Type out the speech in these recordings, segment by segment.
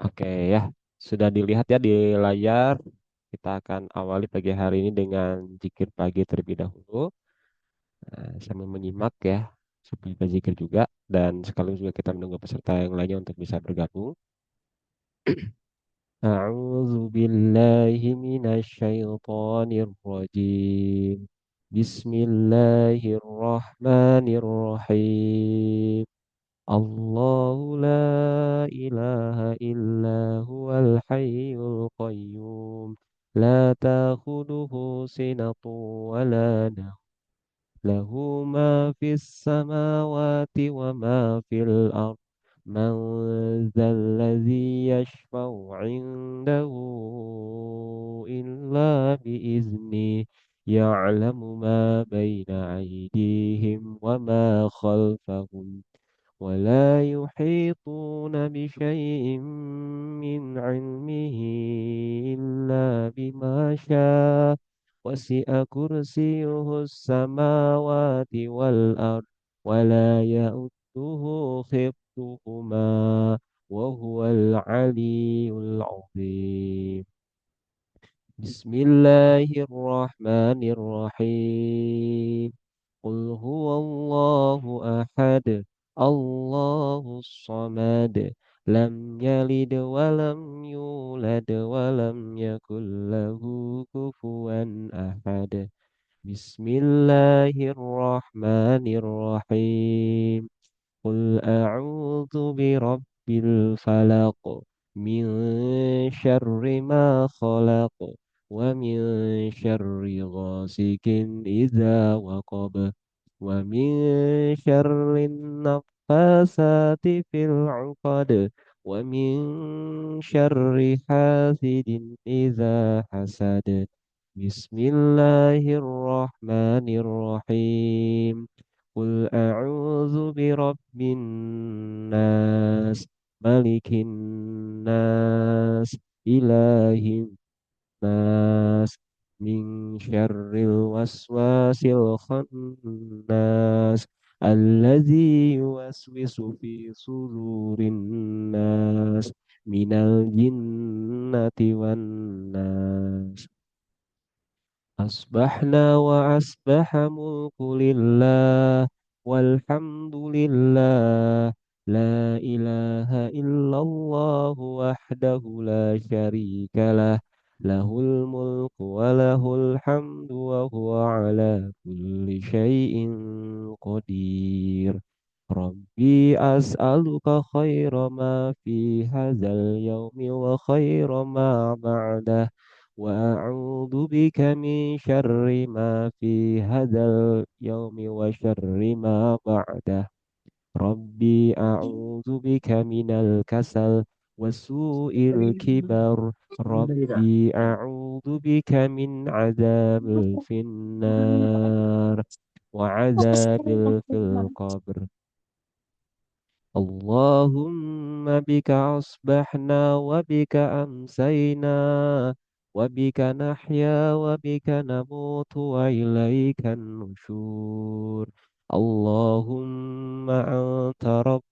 Oke ya, sudah dilihat ya di layar. Kita akan awali pagi hari ini dengan zikir pagi terlebih dahulu. Sambil menyimak ya, supaya kita zikir juga. Dan sekaligus juga kita menunggu peserta yang lainnya untuk bisa bergabung. A'udzu billahi minasyaitonir rajim. Bismillahirrahmanirrahim. الله لا إله إلا هو الحي القيوم لا تأخذه سنة ولا نوم له ما في السماوات وما في الأرض من ذا الذي يشفع عنده إلا بإذنه يعلم ما بين أيديهم وما خلفهم ولا يحيطون بشيء من علمه إلا بما شاء وسع كرسيه السماوات والأرض ولا يؤوده حفظهما وهو العلي العظيم بسم الله الرحمن الرحيم قل هو الله أحد الله الصمد لم يلد ولم يولد ولم يكن له كفوا أحد بسم الله الرحمن الرحيم قل أعوذ برب الفلق من شر ما خلق ومن شر غاسق إذا وقب ومن شر النفاثات في العقد ومن شر حاسد إذا حسد بسم الله الرحمن الرحيم قل أعوذ برب الناس ملك الناس إله الناس من شر الوسواس الخناس الذي يوسوس في صدور الناس من الجنة والناس أصبحنا وأصبح ملك لله والحمد لله لا إله إلا الله وحده لا شريك له له الملك وله الحمد وهو على كل شيء قدير ربي أسألك خير ما في هذا اليوم وخير ما بعده وأعوذ بك من شر ما في هذا اليوم وشر ما بعده ربي أعوذ بك من الكسل وسوء الكبر ربي أعوذ بك من عذاب في النار وعذاب في القبر اللهم بك أصبحنا وبك أمسينا وبك نحيا وبك نموت وإليك النشور اللهم أنت ربي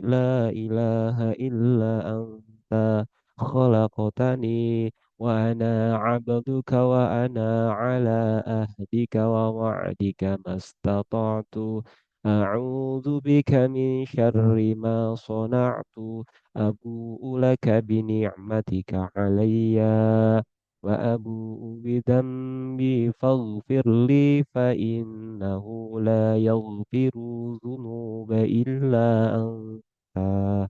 لا إله إلا أنت خلقتني وأنا عبدك وأنا على أهدك ووعدك ما استطعت أعوذ بك من شر ما صنعت أبوء لك بنعمتك علي وأبوء بذنبي فاغفر لي فإنه لا يغفر الذنوب إلا أنت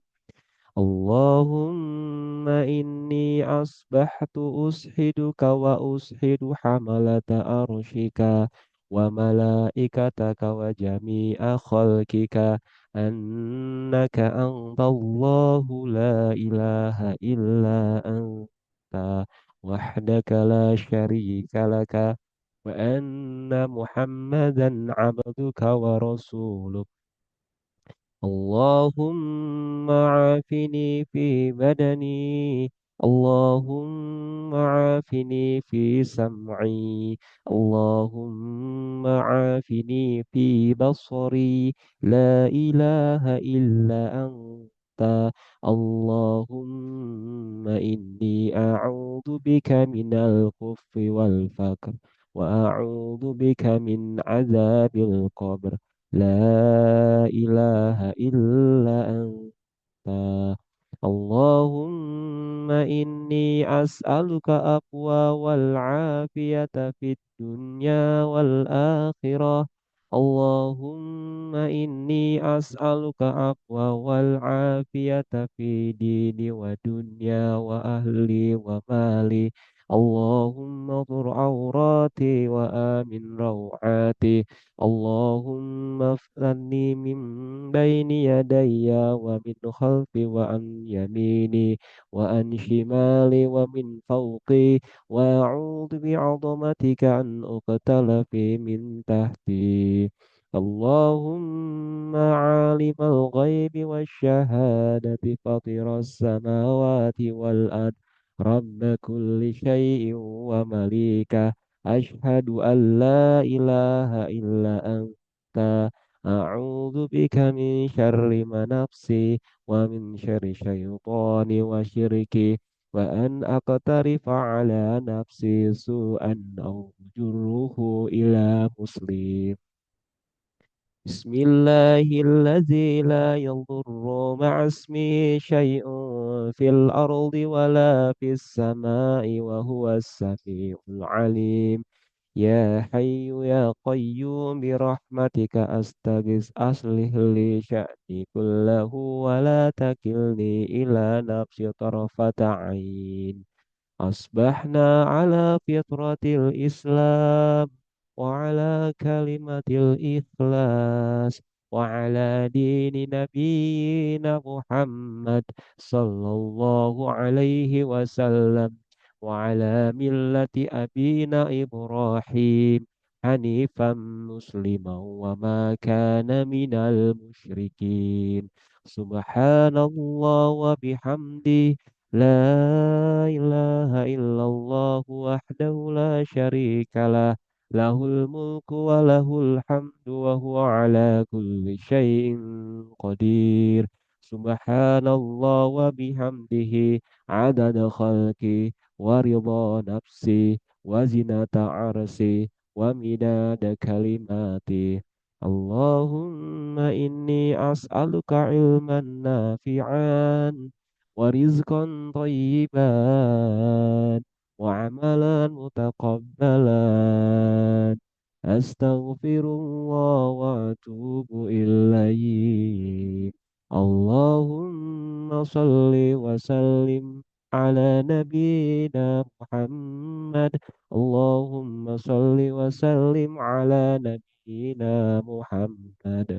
اللهم إني أصبحت أسحدك وأسحد حملة أرشك وملائكتك وجميع خلقك أنك أنت الله لا إله إلا أنت وحدك لا شريك لك وأن محمدا عبدك ورسولك اللهم عافني في بدني اللهم عافني في سمعي اللهم عافني في بصري لا إله إلا أنت اللهم إني أعوذ بك من الخف والفقر وأعوذ بك من عذاب القبر لا إله إلا أنت اللهم إني أسألك أقوى والعافية في الدنيا والآخرة اللهم إني أسألك أقوى والعافية في ديني ودنيا وأهلي ومالي اللهم اطر عوراتي وآمن روعاتي اللهم افتني من بين يدي ومن خلفي وعن يميني وعن شمالي ومن فوقي وأعوذ بعظمتك أن أقتل في من تحتي اللهم عالم الغيب والشهادة فاطر السماوات والأرض رب كل شيء ومليكه أشهد أن لا إله إلا أنت أعوذ بك من شر ما نفسي ومن شر الشيطان وشركي وأن أقترف على نفسي سوءا أو أجره إلى مسلم بسم الله الذي لا يضر مع اسمه شيء في الأرض ولا في السماء وهو السميع العليم يا حي يا قيوم برحمتك أستغيث أصلح لي شأني كله ولا تكلني إلى نفسي طرفة عين أصبحنا على فطرة الإسلام وعلى كلمة الإخلاص وعلى دين نبينا محمد صلى الله عليه وسلم وعلى ملة أبينا إبراهيم حنيفا مسلما وما كان من المشركين سبحان الله وبحمده لا إله إلا الله وحده لا شريك له له الملك وله الحمد وهو على كل شيء قدير سبحان الله وبحمده عدد خلقي ورضا نفسي وزنة عرسي ومداد كلماتي اللهم إني أسألك علما نافعا ورزقا طيبا وعملا متقبلا أستغفر الله وأتوب إليه اللهم صل وسلم على نبينا محمد اللهم صل وسلم على نبينا محمد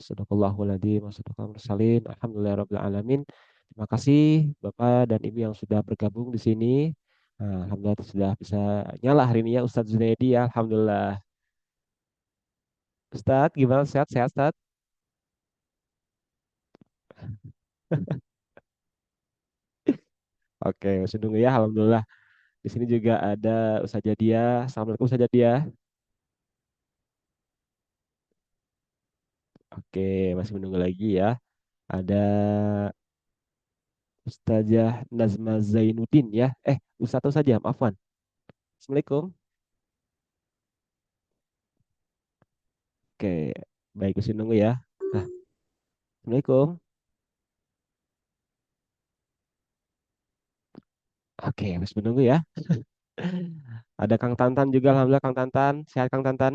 Sadaqallahul wa sadaqal mursalin. Alhamdulillahirabbil alamin. Terima kasih Bapak dan Ibu yang sudah bergabung di sini. Nah, Alhamdulillah sudah bisa nyala hari ini ya Ustadz Zunaidi ya. Alhamdulillah. Ustadz gimana sehat-sehat Ustadz? Oke, masih nunggu ya. Alhamdulillah. Di sini juga ada Ustadz Jadia. Assalamualaikum Ustadz Jadia. Oke, masih menunggu lagi ya. Ada Ustazah Nazma Zainuddin ya. Ustadz saja, maafan. Assalamualaikum. Oke, baik masih nunggu ya. Nah, Assalamualaikum. Oke, masih menunggu ya. Ada Kang Tantan juga, Alhamdulillah Kang Tantan. Sehat Kang Tantan.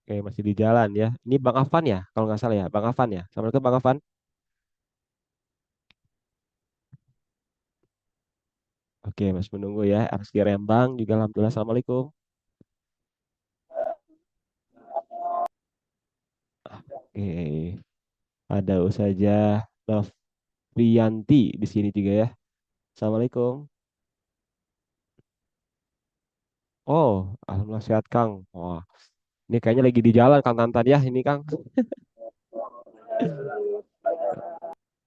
Oke, masih di jalan ya. Ini Bang Afan ya, kalau nggak salah ya. Bang Afan ya. Assalamualaikum Bang Afan. Oke, masih menunggu ya. RSG Rembang juga, Alhamdulillah. Assalamualaikum. Oke, ada Ustazah Novrianti di sini juga ya. Assalamualaikum. Oh, Alhamdulillah sehat Kang. Wah, ini kayaknya lagi di jalan Kang Tantan ya, ini Kang.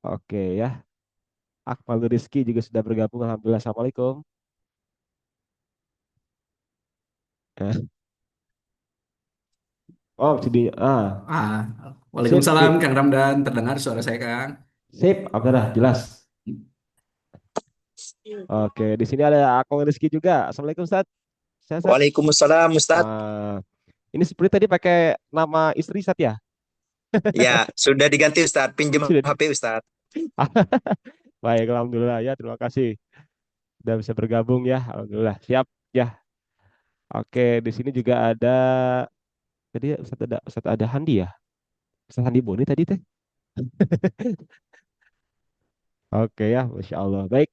Oke ya. Akmal Rizky juga sudah bergabung, Alhamdulillah. Assalamualaikum. Eh, Oh, CD. Ah, Sip, Waalaikumsalam sip, Kang Ramdan, terdengar suara saya Kang. sip. Oke dah, jelas. Oke, di sini ada Akong Rizky juga. Assalamualaikum, Ustaz. Sehat, Ustaz? Waalaikumsalam Ustadz. Ah, ini seperti tadi pakai nama istri, Ustaz ya? Ya, sudah diganti Ustadz. Pinjam Sudah. HP Ustadz. Baik, alhamdulillah ya. Terima kasih sudah bisa bergabung ya. Alhamdulillah. Siap ya. Oke, di sini juga ada tadi Ustaz ada Handi ya. Ustaz Handi Boni tadi teh. Oke ya, Masya Allah. Baik,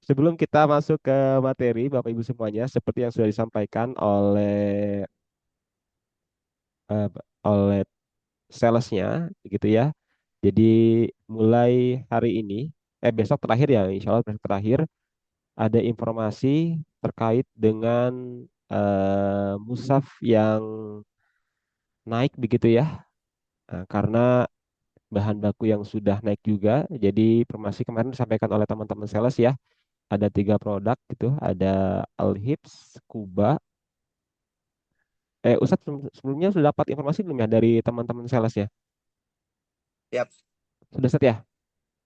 sebelum kita masuk ke materi, Bapak Ibu semuanya, seperti yang sudah disampaikan eh, oleh salesnya, gitu ya. Jadi mulai hari ini, besok terakhir ya, insya Allah besok terakhir, ada informasi terkait dengan musaf yang naik begitu ya. Nah, karena bahan baku yang sudah naik juga, jadi informasi kemarin disampaikan oleh teman-teman sales ya, ada tiga produk gitu, ada Alhips, Kuba. Ustadz sebelumnya sudah dapat informasi belum ya dari teman-teman sales ya? Ya, Sudah set ya?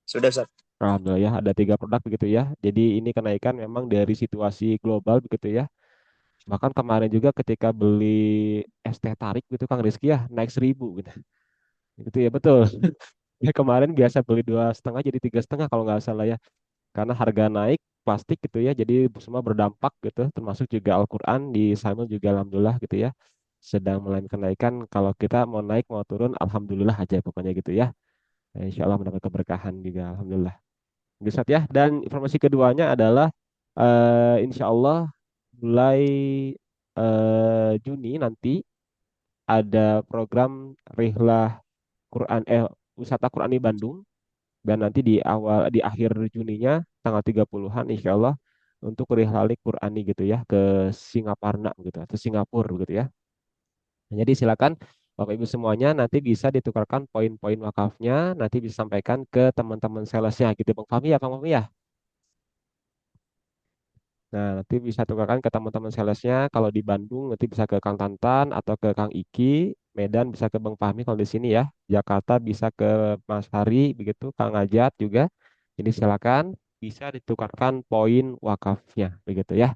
sudah Ustadz. Alhamdulillah ya, ada tiga produk begitu ya. Jadi ini kenaikan memang dari situasi global begitu ya. Bahkan kemarin juga ketika beli es teh tarik gitu Kang Rizky ya, naik 1.000 gitu. Gitu ya betul. Ya kemarin biasa beli 2,5 jadi 3,5 kalau nggak salah ya. Karena harga naik plastik gitu ya, jadi semua berdampak gitu. Termasuk juga Al-Quran di Simon juga alhamdulillah gitu ya. Sedang mengalami kenaikan. Kalau kita mau naik mau turun, alhamdulillah aja pokoknya gitu ya. Insya Allah mendapat keberkahan juga, alhamdulillah. Bisa ya. Dan informasi keduanya adalah insya Allah mulai Juni nanti ada program Rihlah Quran wisata Quran di Bandung, dan nanti di akhir Juninya tanggal 30-an insya Allah untuk Rihlalik Qurani gitu ya ke Singaparna gitu atau Singapura gitu ya. Jadi silakan Bapak Ibu semuanya nanti bisa ditukarkan poin-poin wakafnya, nanti bisa sampaikan ke teman-teman salesnya gitu Bang Fahmi ya, Bang Fahmi ya. Nah, nanti bisa tukarkan ke teman-teman salesnya. Kalau di Bandung nanti bisa ke Kang Tantan atau ke Kang Iki. Medan bisa ke Bang Fahmi kalau di sini ya. Jakarta bisa ke Mas Hari, begitu. Kang Ajat juga. Jadi silakan bisa ditukarkan poin wakafnya, begitu ya.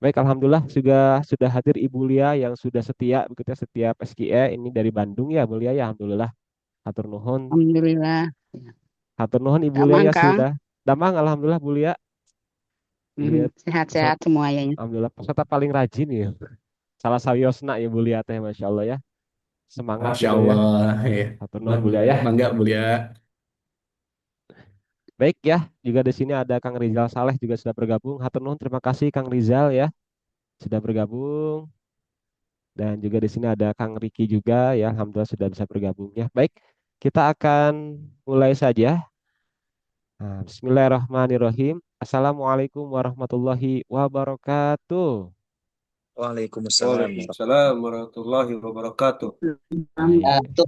Baik, alhamdulillah sudah hadir Ibu Lia yang sudah setia, begitu ya, setiap SKE ini dari Bandung ya, Bu Lia ya. Alhamdulillah. Hatur nuhun. Alhamdulillah. Hatur nuhun Ibu Lia Damang, ya Kang. sudah. Damang, alhamdulillah Bu Lia. Iya, Sehat-sehat peserta, semuanya. alhamdulillah peserta paling rajin ya. Salah sawiosna ya Bu Lia teh, Masya Allah ya. Semangat Masya gitu ya. Allah, ya. Hatur nuhun Bu Lia ya. Bangga mulia. Baik ya, juga di sini ada Kang Rizal Saleh juga sudah bergabung. Hatur nuhun, terima kasih Kang Rizal ya sudah bergabung. Dan juga di sini ada Kang Riki juga ya, alhamdulillah sudah bisa bergabung ya. Baik, kita akan mulai saja. Nah, Bismillahirrahmanirrahim. Assalamualaikum warahmatullahi wabarakatuh. Waalaikumsalam. Waalaikumsalam warahmatullahi wabarakatuh. Baik. Wabarakatuh.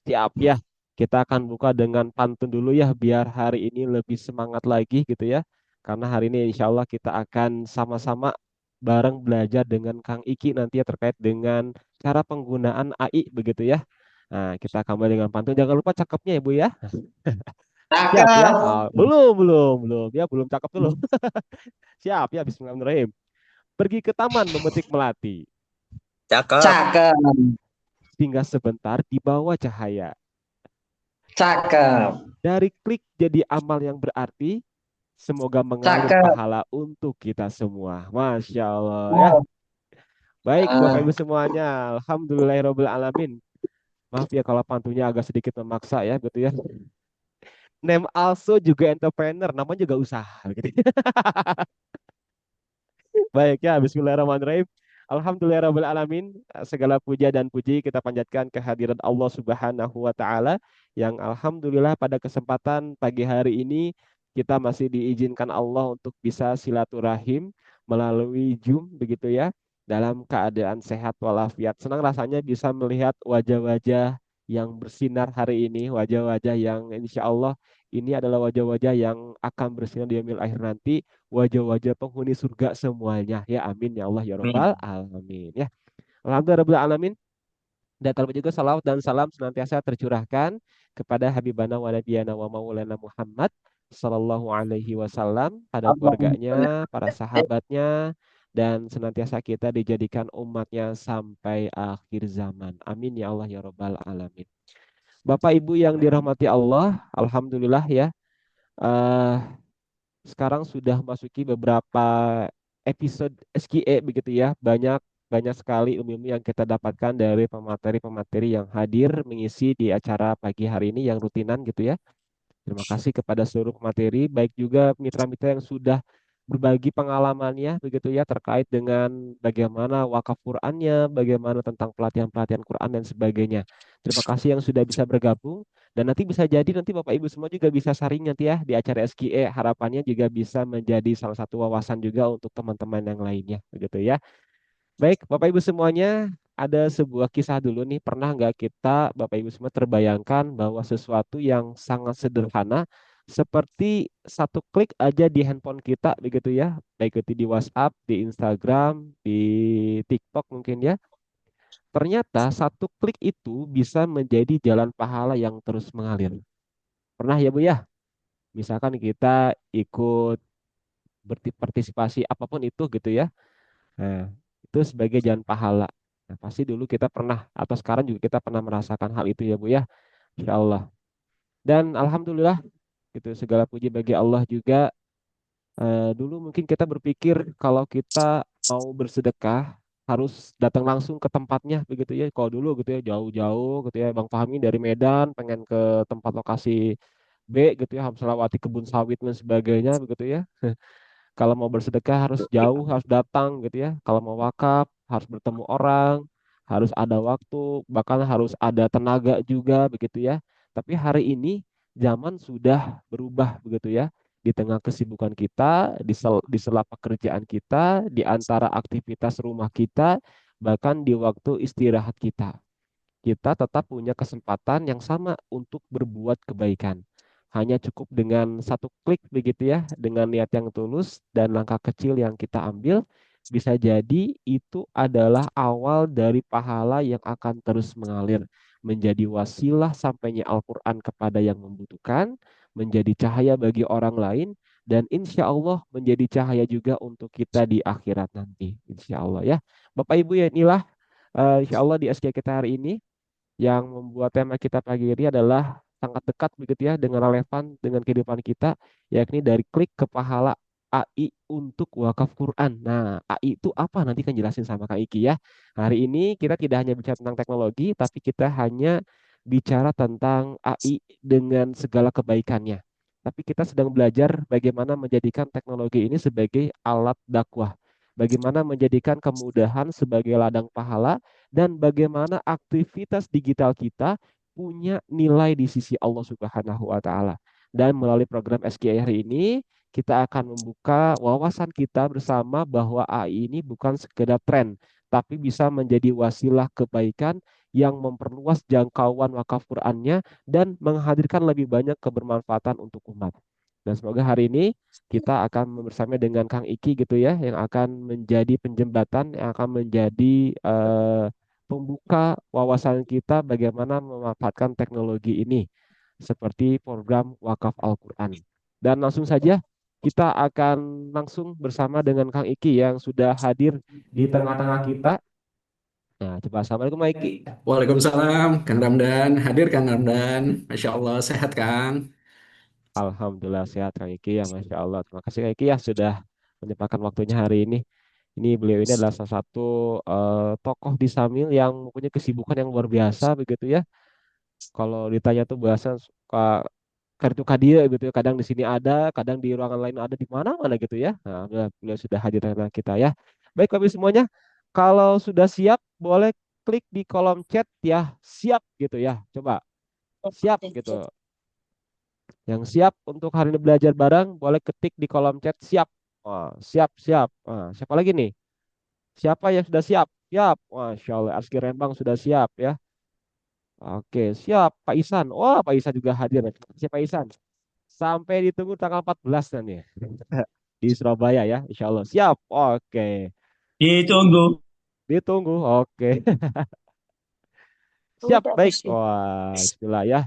Siap ya. Kita akan buka dengan pantun dulu ya, biar hari ini lebih semangat lagi gitu ya. Karena hari ini insya Allah kita akan sama-sama bareng belajar dengan Kang Iki nanti ya terkait dengan cara penggunaan AI begitu ya. Nah, kita akan mulai dengan pantun. Jangan lupa cakepnya ya Bu ya. Siap ya. Cakep. Belum. Ya, belum cakep dulu. Siap ya, Bismillahirrahmanirrahim. Pergi ke taman memetik melati. Cakep. Cakep. Singgah sebentar di bawah cahaya. Cakep. Dari klik jadi amal yang berarti, semoga mengalir Cakep. pahala untuk kita semua. Masya Allah ya. Baik Bapak Ibu semuanya. Alhamdulillahirrahmanirrahim. Maaf ya kalau pantunya agak sedikit memaksa ya gitu ya. Name also juga entrepreneur, namanya juga usaha. Gitu. Baik ya, Bismillahirrahmanirrahim. Alhamdulillahirrahmanirrahim. Segala puja dan puji kita panjatkan kehadiran Allah Subhanahu wa Ta'ala, yang alhamdulillah pada kesempatan pagi hari ini kita masih diizinkan Allah untuk bisa silaturahim melalui Zoom begitu ya, dalam keadaan sehat walafiat. Senang rasanya bisa melihat wajah-wajah yang bersinar hari ini, wajah-wajah yang insya Allah ini adalah wajah-wajah yang akan bersinar di yaumil akhir nanti, wajah-wajah penghuni surga semuanya ya, amin ya Allah ya Amin. robbal alamin ya. Alhamdulillah rabbil alamin. Dan terlebih juga salawat dan salam senantiasa tercurahkan kepada Habibana wa Nabiyana wa Maulana Muhammad Sallallahu Alaihi Wasallam, pada keluarganya, para sahabatnya, dan senantiasa kita dijadikan umatnya sampai akhir zaman. Amin ya Allah ya Rabbal Alamin. Bapak Ibu yang dirahmati Allah, Alhamdulillah ya. eh, Sekarang sudah masuki beberapa episode SKE begitu ya. Banyak banyak sekali ilmu-ilmu yang kita dapatkan dari pemateri-pemateri yang hadir mengisi di acara pagi hari ini yang rutinan gitu ya. Terima kasih kepada seluruh pemateri, baik juga mitra-mitra yang sudah berbagi pengalamannya begitu ya terkait dengan bagaimana wakaf Qur'annya, bagaimana tentang pelatihan-pelatihan Quran dan sebagainya. Terima kasih yang sudah bisa bergabung, dan nanti bisa jadi nanti Bapak Ibu semua juga bisa sharing nanti ya di acara SKE, harapannya juga bisa menjadi salah satu wawasan juga untuk teman-teman yang lainnya begitu ya. Baik, Bapak Ibu semuanya, ada sebuah kisah dulu nih. Pernah nggak kita, Bapak Ibu semua, terbayangkan bahwa sesuatu yang sangat sederhana, seperti satu klik aja di handphone kita, begitu ya, baik itu di WhatsApp, di Instagram, di TikTok mungkin ya. Ternyata satu klik itu bisa menjadi jalan pahala yang terus mengalir. Pernah ya Bu ya? Misalkan kita ikut berpartisipasi apapun itu gitu ya. Nah, itu sebagai jalan pahala. Nah, pasti dulu kita pernah atau sekarang juga kita pernah merasakan hal itu ya Bu ya. Insya Allah. Dan Alhamdulillah gitu segala puji bagi Allah juga. Dulu mungkin kita berpikir kalau kita mau bersedekah harus datang langsung ke tempatnya begitu ya. Kalau dulu gitu ya jauh-jauh gitu ya. Bang Fahmi dari Medan pengen ke tempat lokasi B gitu ya, harus melewati kebun sawit dan sebagainya begitu ya. Kalau mau bersedekah harus jauh, harus datang gitu ya. Kalau mau wakaf harus bertemu orang, harus ada waktu, bahkan harus ada tenaga juga begitu ya. Tapi hari ini zaman sudah berubah begitu ya. Di tengah kesibukan kita, di sela pekerjaan kita, di antara aktivitas rumah kita, bahkan di waktu istirahat kita, kita tetap punya kesempatan yang sama untuk berbuat kebaikan. Hanya cukup dengan satu klik begitu ya, dengan niat yang tulus dan langkah kecil yang kita ambil, bisa jadi itu adalah awal dari pahala yang akan terus mengalir, menjadi wasilah sampainya Al-Quran kepada yang membutuhkan, menjadi cahaya bagi orang lain, dan insya Allah menjadi cahaya juga untuk kita di akhirat nanti. Insya Allah ya. Bapak Ibu ya, inilah insya Allah di SK kita hari ini yang membuat tema kita pagi ini adalah sangat dekat begitu ya dengan relevan dengan kehidupan kita, yakni dari klik ke pahala AI untuk wakaf Quran. Nah, AI itu apa? Nanti kan jelasin sama Kak Iki ya. Hari ini kita tidak hanya bicara tentang teknologi, tapi kita hanya bicara tentang AI dengan segala kebaikannya. Tapi kita sedang belajar bagaimana menjadikan teknologi ini sebagai alat dakwah. Bagaimana menjadikan kemudahan sebagai ladang pahala, dan bagaimana aktivitas digital kita punya nilai di sisi Allah Subhanahu wa taala. Dan melalui program SKI hari ini kita akan membuka wawasan kita bersama bahwa AI ini bukan sekedar tren, tapi bisa menjadi wasilah kebaikan yang memperluas jangkauan wakaf Qur'annya dan menghadirkan lebih banyak kebermanfaatan untuk umat. Dan semoga hari ini kita akan bersama dengan Kang Iki gitu ya, yang akan menjadi penjembatan, yang akan menjadi pembuka wawasan kita bagaimana memanfaatkan teknologi ini seperti program Wakaf Al-Quran. Dan langsung saja kita akan langsung bersama dengan Kang Iki yang sudah hadir di tengah-tengah kita. Nah, coba Assalamualaikum Kang Iki. Waalaikumsalam, Kang Ramdan. Hadir Kang Ramdan. Masya Allah, sehat Kang. Alhamdulillah sehat Kang Iki ya, Masya Allah. Terima kasih Kang Iki ya sudah menyempatkan waktunya hari ini. Ini beliau ini adalah salah satu tokoh di Samil yang mempunyai kesibukan yang luar biasa begitu ya. Kalau ditanya tuh bahasa suka kartu kadia gitu ya. Kadang di sini ada, kadang di ruangan lain ada, di mana-mana gitu ya. Nah, beliau sudah hadir dengan kita ya. Baik kami semuanya, kalau sudah siap boleh klik di kolom chat ya. Siap gitu ya. Coba siap gitu. Yang siap untuk hari ini belajar bareng boleh ketik di kolom chat siap. Wah, siap, siap. Siapa lagi nih? Siapa yang sudah siap? Siap. Masya Allah, Aski Rembang sudah siap ya. Oke, siap Pak Isan. Wah, Pak Isan juga hadir. Siapa Pak Isan? Sampai ditunggu tanggal 14 nanti di Surabaya ya, Insya Allah. Siap. Oke. Ditunggu. Ditunggu. Oke. Siap, baik. Wah, bismillah ya.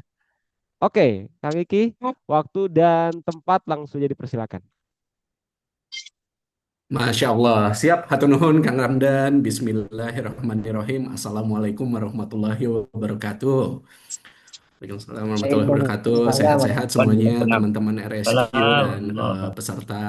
Oke, Kang Iki, waktu dan tempat langsung jadi persilakan. Masya Allah. Siap, hatur nuhun Kang Ramdan. Bismillahirrahmanirrahim. Assalamualaikum warahmatullahi wabarakatuh. Waalaikumsalam warahmatullahi wabarakatuh. Waalaikumsalam. Sehat-sehat semuanya Waalaikumsalam. teman-teman RSQ dan peserta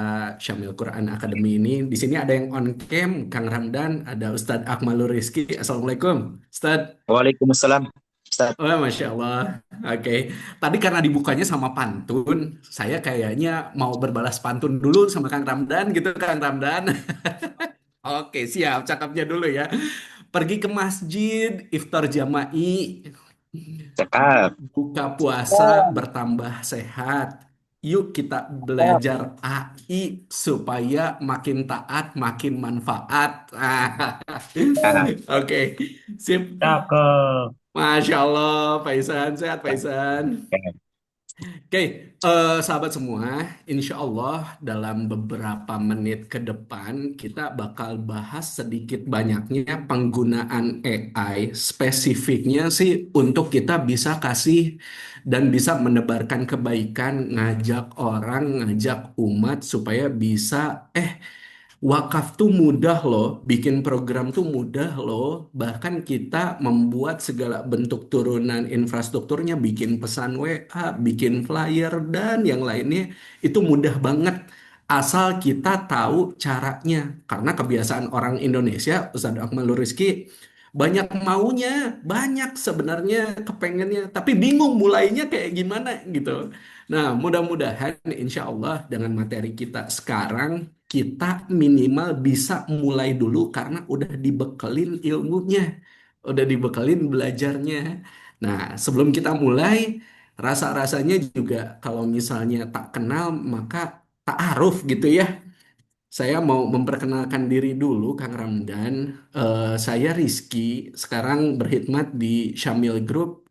Syamil Quran Academy ini. Di sini ada yang on cam, Kang Ramdan, ada Ustadz Akmalul Rizky. Assalamualaikum, Ustadz. Waalaikumsalam. Ustaz. Oh, Masya Allah. Oke. Tadi karena dibukanya sama pantun, saya kayaknya mau berbalas pantun dulu sama Kang Ramdan gitu, Kang Ramdan. Oke, siap. Cakapnya dulu ya. Pergi ke masjid, iftar jama'i, Cakap. buka puasa, bertambah sehat. Yuk kita belajar AI supaya makin taat, makin manfaat. Ah, Oke, sip. Cakep. Masya Allah, Faisan. Sehat, Faisan. Oke, sahabat semua, insya Allah dalam beberapa menit ke depan kita bakal bahas sedikit banyaknya penggunaan AI. Spesifiknya sih untuk kita bisa kasih dan bisa menebarkan kebaikan, ngajak orang, ngajak umat supaya bisa wakaf tuh mudah loh, bikin program tuh mudah loh. Bahkan kita membuat segala bentuk turunan infrastrukturnya, bikin pesan WA, bikin flyer, dan yang lainnya itu mudah banget. Asal kita tahu caranya. Karena kebiasaan orang Indonesia, Ustadz Akmal Rizky, banyak maunya, banyak sebenarnya kepengennya, tapi bingung mulainya kayak gimana gitu. Nah, mudah-mudahan insya Allah dengan materi kita sekarang, kita minimal bisa mulai dulu karena udah dibekelin ilmunya, udah dibekelin belajarnya. Nah, sebelum kita mulai, rasa-rasanya juga kalau misalnya tak kenal maka tak aruf gitu ya. Saya mau memperkenalkan diri dulu, Kang Ramdan. Saya Rizky, sekarang berkhidmat di Syamil Group.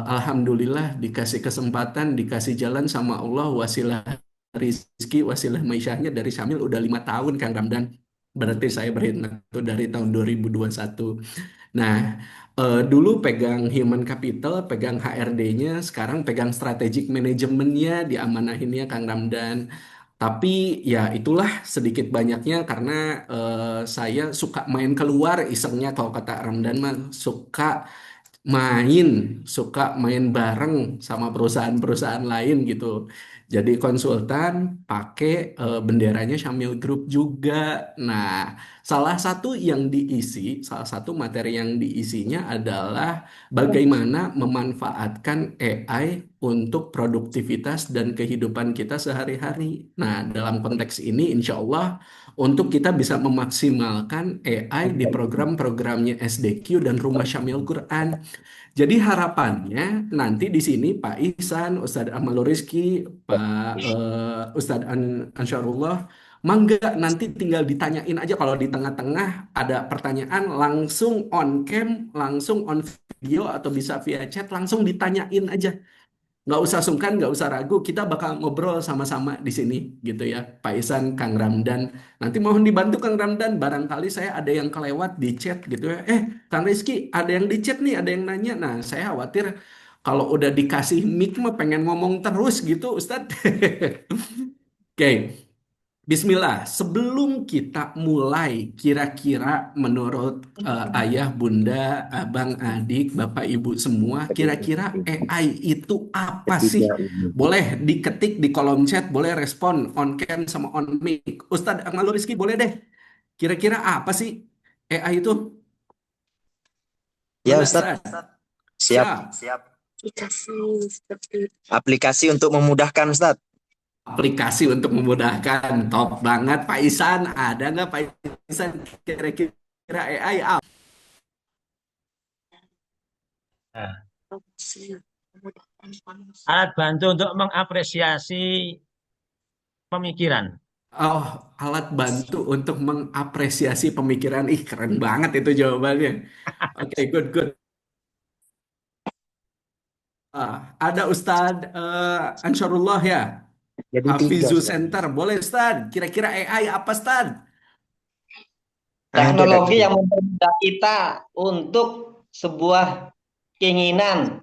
Alhamdulillah dikasih kesempatan, dikasih jalan sama Allah, wasilah rizki, wasilah maisyahnya dari Syamil udah 5 tahun Kang Ramdan. Berarti saya berkhidmat tuh dari tahun 2021. Nah, dulu pegang human capital, pegang HRD-nya, sekarang pegang strategic manajemennya, diamanahinnya Kang Ramdan. Tapi ya itulah sedikit banyaknya karena saya suka main keluar isengnya kalau kata Ramdan mah suka main, suka main bareng sama perusahaan-perusahaan lain gitu. Jadi konsultan pakai benderanya Syamil Group juga. Nah, salah satu materi yang diisinya adalah bagaimana memanfaatkan AI untuk produktivitas dan kehidupan kita sehari-hari. Nah, dalam konteks ini, insya Allah, untuk kita bisa memaksimalkan AI di program-programnya SDQ dan Rumah Syamil Quran. Jadi harapannya nanti di sini Pak Ihsan, Ustadz Amalul Rizky, Pak Ustadz Ansyarullah, mangga nanti tinggal ditanyain aja kalau di tengah-tengah ada pertanyaan langsung on cam, langsung on video atau bisa via chat langsung ditanyain aja. Nggak usah sungkan, nggak usah ragu, kita bakal ngobrol sama-sama di sini gitu ya, Pak Ihsan, Kang Ramdan. Nanti mohon dibantu Kang Ramdan, barangkali saya ada yang kelewat di chat gitu ya. Kang Rizky, ada yang di chat nih, ada yang nanya. Nah, saya khawatir kalau udah dikasih mic mah pengen ngomong terus gitu, Ustadz. Oke, Bismillah, sebelum kita mulai, kira-kira menurut ayah, bunda, abang, adik, bapak, ibu semua, kira-kira AI itu apa sih? Boleh diketik di kolom chat, boleh respon on cam sama on mic. Ustadz Akmalul Rizky boleh deh. Kira-kira apa sih AI itu? Ya, Mana Ustaz. Ustadz? Siap. Siap. Aplikasi untuk memudahkan, Ustaz. Aplikasi untuk memudahkan. Top banget Pak Isan. Ada nggak Pak Isan kira-kira AI apa? Nah, alat bantu untuk mengapresiasi pemikiran. Oh, alat bantu untuk mengapresiasi pemikiran. Ih, keren banget itu jawabannya. Oke, good, good. Ada Ustadz Ansarullah ya, Jadi 3, Hafizu Ustaz. Center. Boleh Ustadz? Kira-kira AI apa Ustadz? Ada Teknologi tadi. yang mempermudah kita untuk sebuah keinginan.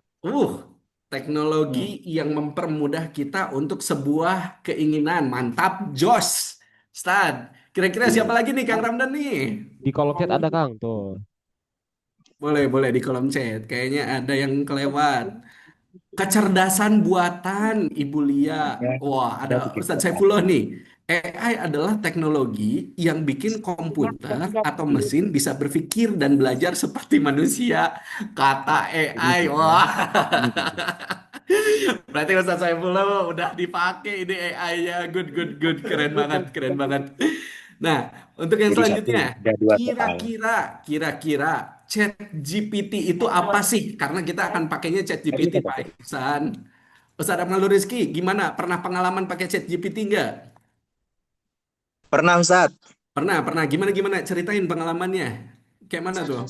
Teknologi Hmm. yang mempermudah kita untuk sebuah keinginan. Mantap, Jos. Stad. Kira-kira siapa Di lagi nih, Kang Ramdan nih? di kolom chat ada Kang tuh. Boleh, boleh di kolom chat. Kayaknya ada yang kelewat. Kecerdasan buatan, Ibu Lia. Ya, Wah, ada ada titik Ustadz total. Saifullah nih. AI adalah teknologi yang bikin komputer atau mesin bisa berpikir dan belajar seperti manusia. Kata Ini AI. juga. Wah. Ini juga. Berarti Ustadz Saifullah udah dipakai ini AI-nya. Good, good, good. Keren banget, keren banget. Nah, untuk yang Jadi satu, selanjutnya, ada dua total. kira-kira Chat GPT itu apa sih? Karena kita akan pakainya Chat Ini GPT, kata Pak tuh. Ihsan. Ustadz Abdul Rizky, gimana? Pernah pengalaman pakai Chat GPT nggak? Pernah Ustaz, Pernah, pernah. Gimana, gimana? Ceritain pengalamannya. Kayak mana tuh?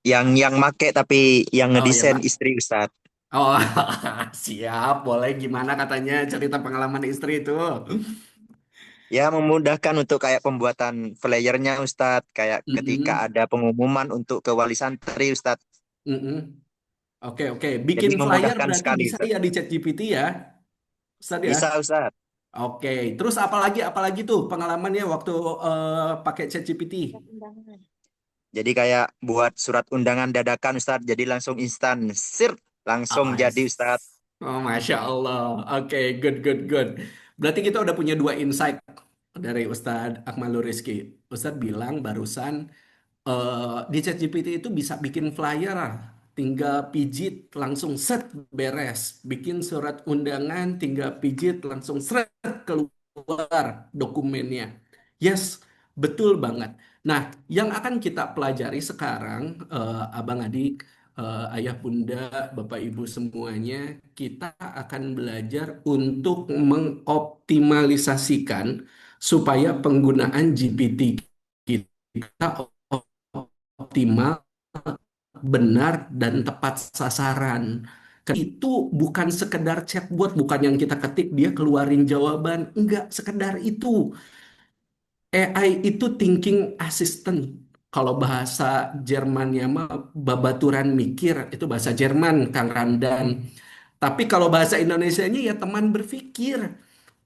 yang make tapi yang Oh ya, ngedesain Pak. istri Ustaz. Oh, siap. Boleh gimana katanya cerita pengalaman istri itu? Ya memudahkan untuk kayak pembuatan flyernya Ustaz, kayak ketika Mm-mm, ada pengumuman untuk ke wali santri Ustaz. mm-mm. Oke, oke. Jadi Bikin flyer memudahkan berarti sekali bisa Ustaz. ya di ChatGPT ya, Ustadz ya? Bisa Ustaz. Oke. Terus apalagi tuh pengalamannya waktu pakai ChatGPT? Jadi kayak buat surat undangan dadakan Ustaz, jadi langsung instan, sir, Oh, langsung jadi yes. Ustaz. Oh, Masya Allah. Oke, good, good, good. Berarti kita udah punya dua insight dari Ustadz Akmalul Rizky. Ustadz bilang barusan di ChatGPT itu bisa bikin flyer, tinggal pijit langsung set beres. Bikin surat undangan, tinggal pijit langsung seret keluar dokumennya. Yes, betul banget. Nah, yang akan kita pelajari sekarang, Abang Adik, Ayah Bunda, Bapak Ibu semuanya, kita akan belajar untuk mengoptimalisasikan supaya penggunaan GPT kita optimal, benar, dan tepat sasaran. Itu bukan sekedar chatbot, bukan yang kita ketik dia keluarin jawaban, enggak sekedar itu. AI itu thinking assistant. Kalau bahasa Jermannya mah babaturan mikir, itu bahasa Jerman, Kang Ramdan. Tapi kalau bahasa Indonesianya ya teman berpikir.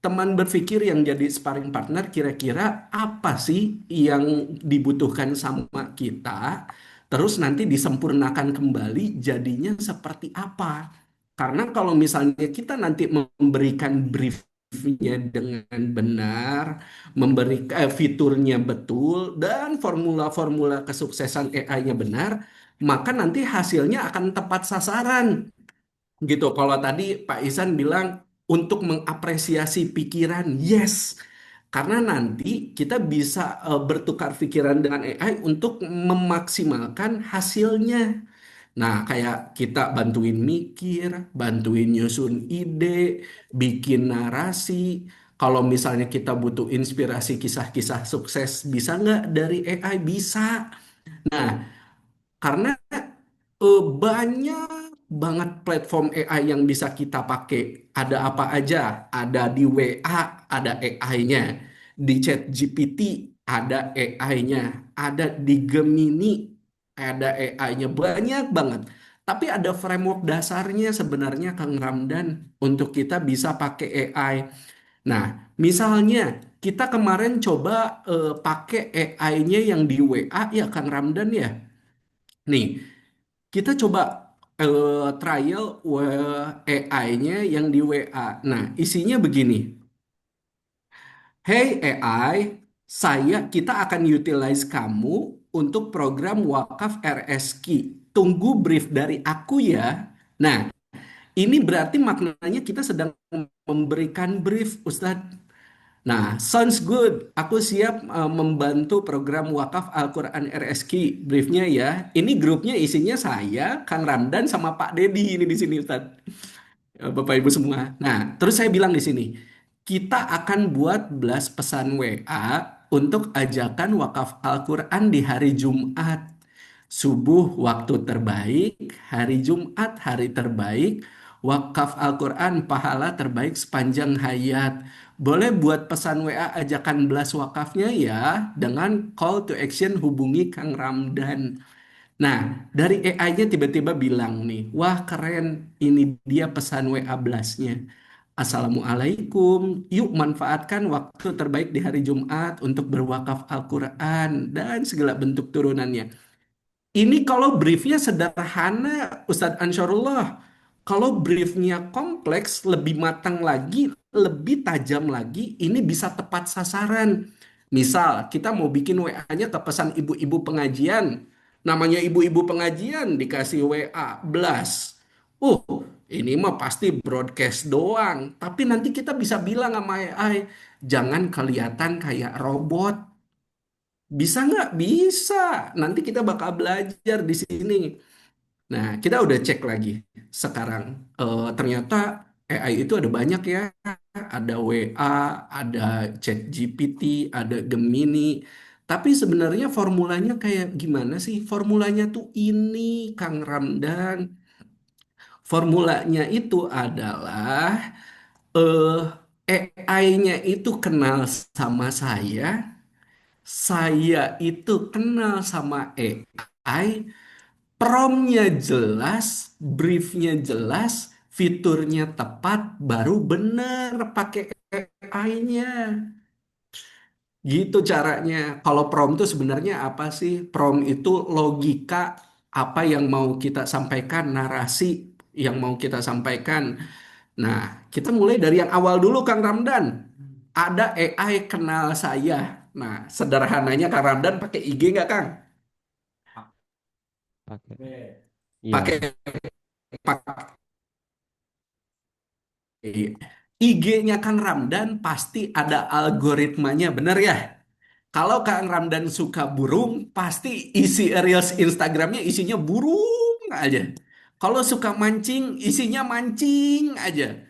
Teman berpikir yang jadi sparring partner kira-kira apa sih yang dibutuhkan sama kita, terus nanti disempurnakan kembali jadinya seperti apa. Karena kalau misalnya kita nanti memberikan briefnya dengan benar, memberi fiturnya betul, dan formula-formula kesuksesan AI-nya benar, maka nanti hasilnya akan tepat sasaran. Gitu. Kalau tadi Pak Isan bilang untuk mengapresiasi pikiran, yes. Karena nanti kita bisa bertukar pikiran dengan AI untuk memaksimalkan hasilnya. Nah, kayak kita bantuin mikir, bantuin nyusun ide, bikin narasi. Kalau misalnya kita butuh inspirasi kisah-kisah sukses, bisa nggak dari AI? Bisa. Nah, karena banyak banget platform AI yang bisa kita pakai. Ada apa aja? Ada di WA, ada AI-nya. Di ChatGPT ada AI-nya. Ada di Gemini, ada AI-nya. Banyak banget. Tapi ada framework dasarnya sebenarnya Kang Ramdan untuk kita bisa pakai AI. Nah, misalnya kita kemarin coba pakai AI-nya yang di WA ya Kang Ramdan ya. Nih, kita coba trial AI-nya yang di WA. Nah, isinya begini. Hey AI, kita akan utilize kamu untuk program wakaf RSQ. Tunggu brief dari aku ya. Nah, ini berarti maknanya kita sedang memberikan brief, Ustadz. Nah, sounds good. Aku siap membantu program wakaf Al-Quran RSQ. Briefnya ya. Ini grupnya isinya saya, Kang Ramdan, sama Pak Dedi ini di sini, Ustaz. Bapak Ibu semua. Nah, terus saya bilang di sini, kita akan buat blast pesan WA untuk ajakan wakaf Al-Quran di hari Jumat. Subuh waktu terbaik, hari Jumat hari terbaik, wakaf Al-Quran pahala terbaik sepanjang hayat. Boleh buat pesan WA ajakan belas wakafnya ya dengan call to action hubungi Kang Ramdan. Nah, dari AI-nya tiba-tiba bilang nih, wah keren, ini dia pesan WA blast-nya. Assalamualaikum, yuk manfaatkan waktu terbaik di hari Jumat untuk berwakaf Al-Quran dan segala bentuk turunannya. Ini kalau briefnya sederhana, Ustadz Ansarullah. Kalau briefnya kompleks, lebih matang lagi, lebih tajam lagi, ini bisa tepat sasaran. Misal, kita mau bikin WA-nya ke pesan ibu-ibu pengajian. Namanya ibu-ibu pengajian, dikasih WA, blast. Uh, ini mah pasti broadcast doang. Tapi nanti kita bisa bilang sama AI, jangan kelihatan kayak robot. Bisa nggak? Bisa. Nanti kita bakal belajar di sini. Nah, kita udah cek lagi sekarang. Ternyata AI itu ada banyak ya. Ada WA, ada ChatGPT, ada Gemini. Tapi sebenarnya formulanya kayak gimana sih? Formulanya tuh ini, Kang Ramdan. Formulanya itu adalah AI-nya itu kenal sama saya itu kenal sama AI, promptnya jelas, briefnya jelas, fiturnya tepat, baru bener pakai AI-nya. Gitu caranya. Kalau prompt itu sebenarnya apa sih? Prompt itu logika apa yang mau kita sampaikan, narasi yang mau kita sampaikan. Nah, kita mulai dari yang awal dulu, Kang Ramdan. Ada AI kenal saya. Nah, sederhananya Kang Ramdan pakai IG nggak, Kang? Pakai. Iya. Pakai IG-nya Kang Ramdan pasti ada algoritmanya, bener ya? Kalau Kang Ramdan suka burung, pasti isi Reels Instagramnya isinya burung aja. Kalau suka mancing, isinya mancing aja.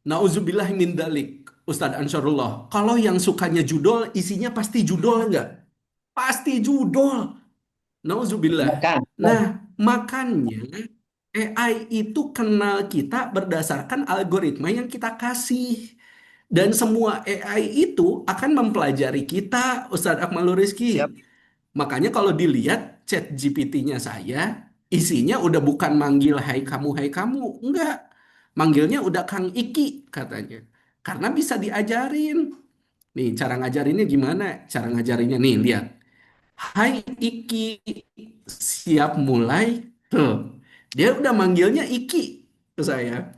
Nauzubillah min dalik, Ustadz Ansarullah. Kalau yang sukanya judol, isinya pasti judol enggak? Pasti judol. Nauzubillah. Bukan. Nah, makanya AI itu kenal kita berdasarkan algoritma yang kita kasih. Dan semua AI itu akan mempelajari kita, Ustadz Akmalul Rizky. Siap. Makanya kalau dilihat chat GPT-nya saya, isinya udah bukan manggil hai kamu. Enggak. Manggilnya udah Kang Iki katanya. Karena bisa diajarin. Nih, cara ngajarinnya gimana? Cara ngajarinnya nih, lihat. Hai Iki, siap mulai? Tuh, dia udah manggilnya Iki ke saya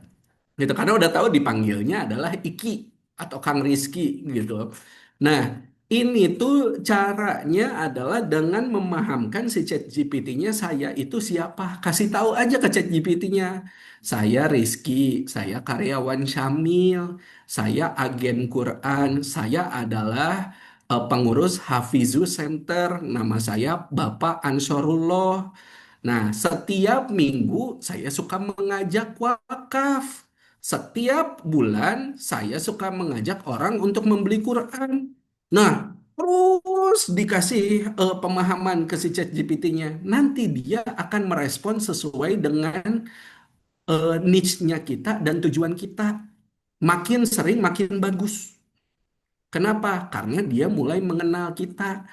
gitu karena udah tahu dipanggilnya adalah Iki atau Kang Rizky gitu. Nah, ini tuh caranya adalah dengan memahamkan si ChatGPT-nya saya itu siapa. Kasih tahu aja ke ChatGPT-nya. Saya Rizky, saya karyawan Syamil, saya agen Quran, saya adalah pengurus Hafizus Center, nama saya Bapak Ansarullah. Nah, setiap minggu saya suka mengajak wakaf. Setiap bulan saya suka mengajak orang untuk membeli Quran. Nah, terus dikasih pemahaman ke si ChatGPT-nya. Nanti dia akan merespon sesuai dengan niche-nya kita dan tujuan kita. Makin sering makin bagus. Kenapa? Karena dia mulai mengenal kita.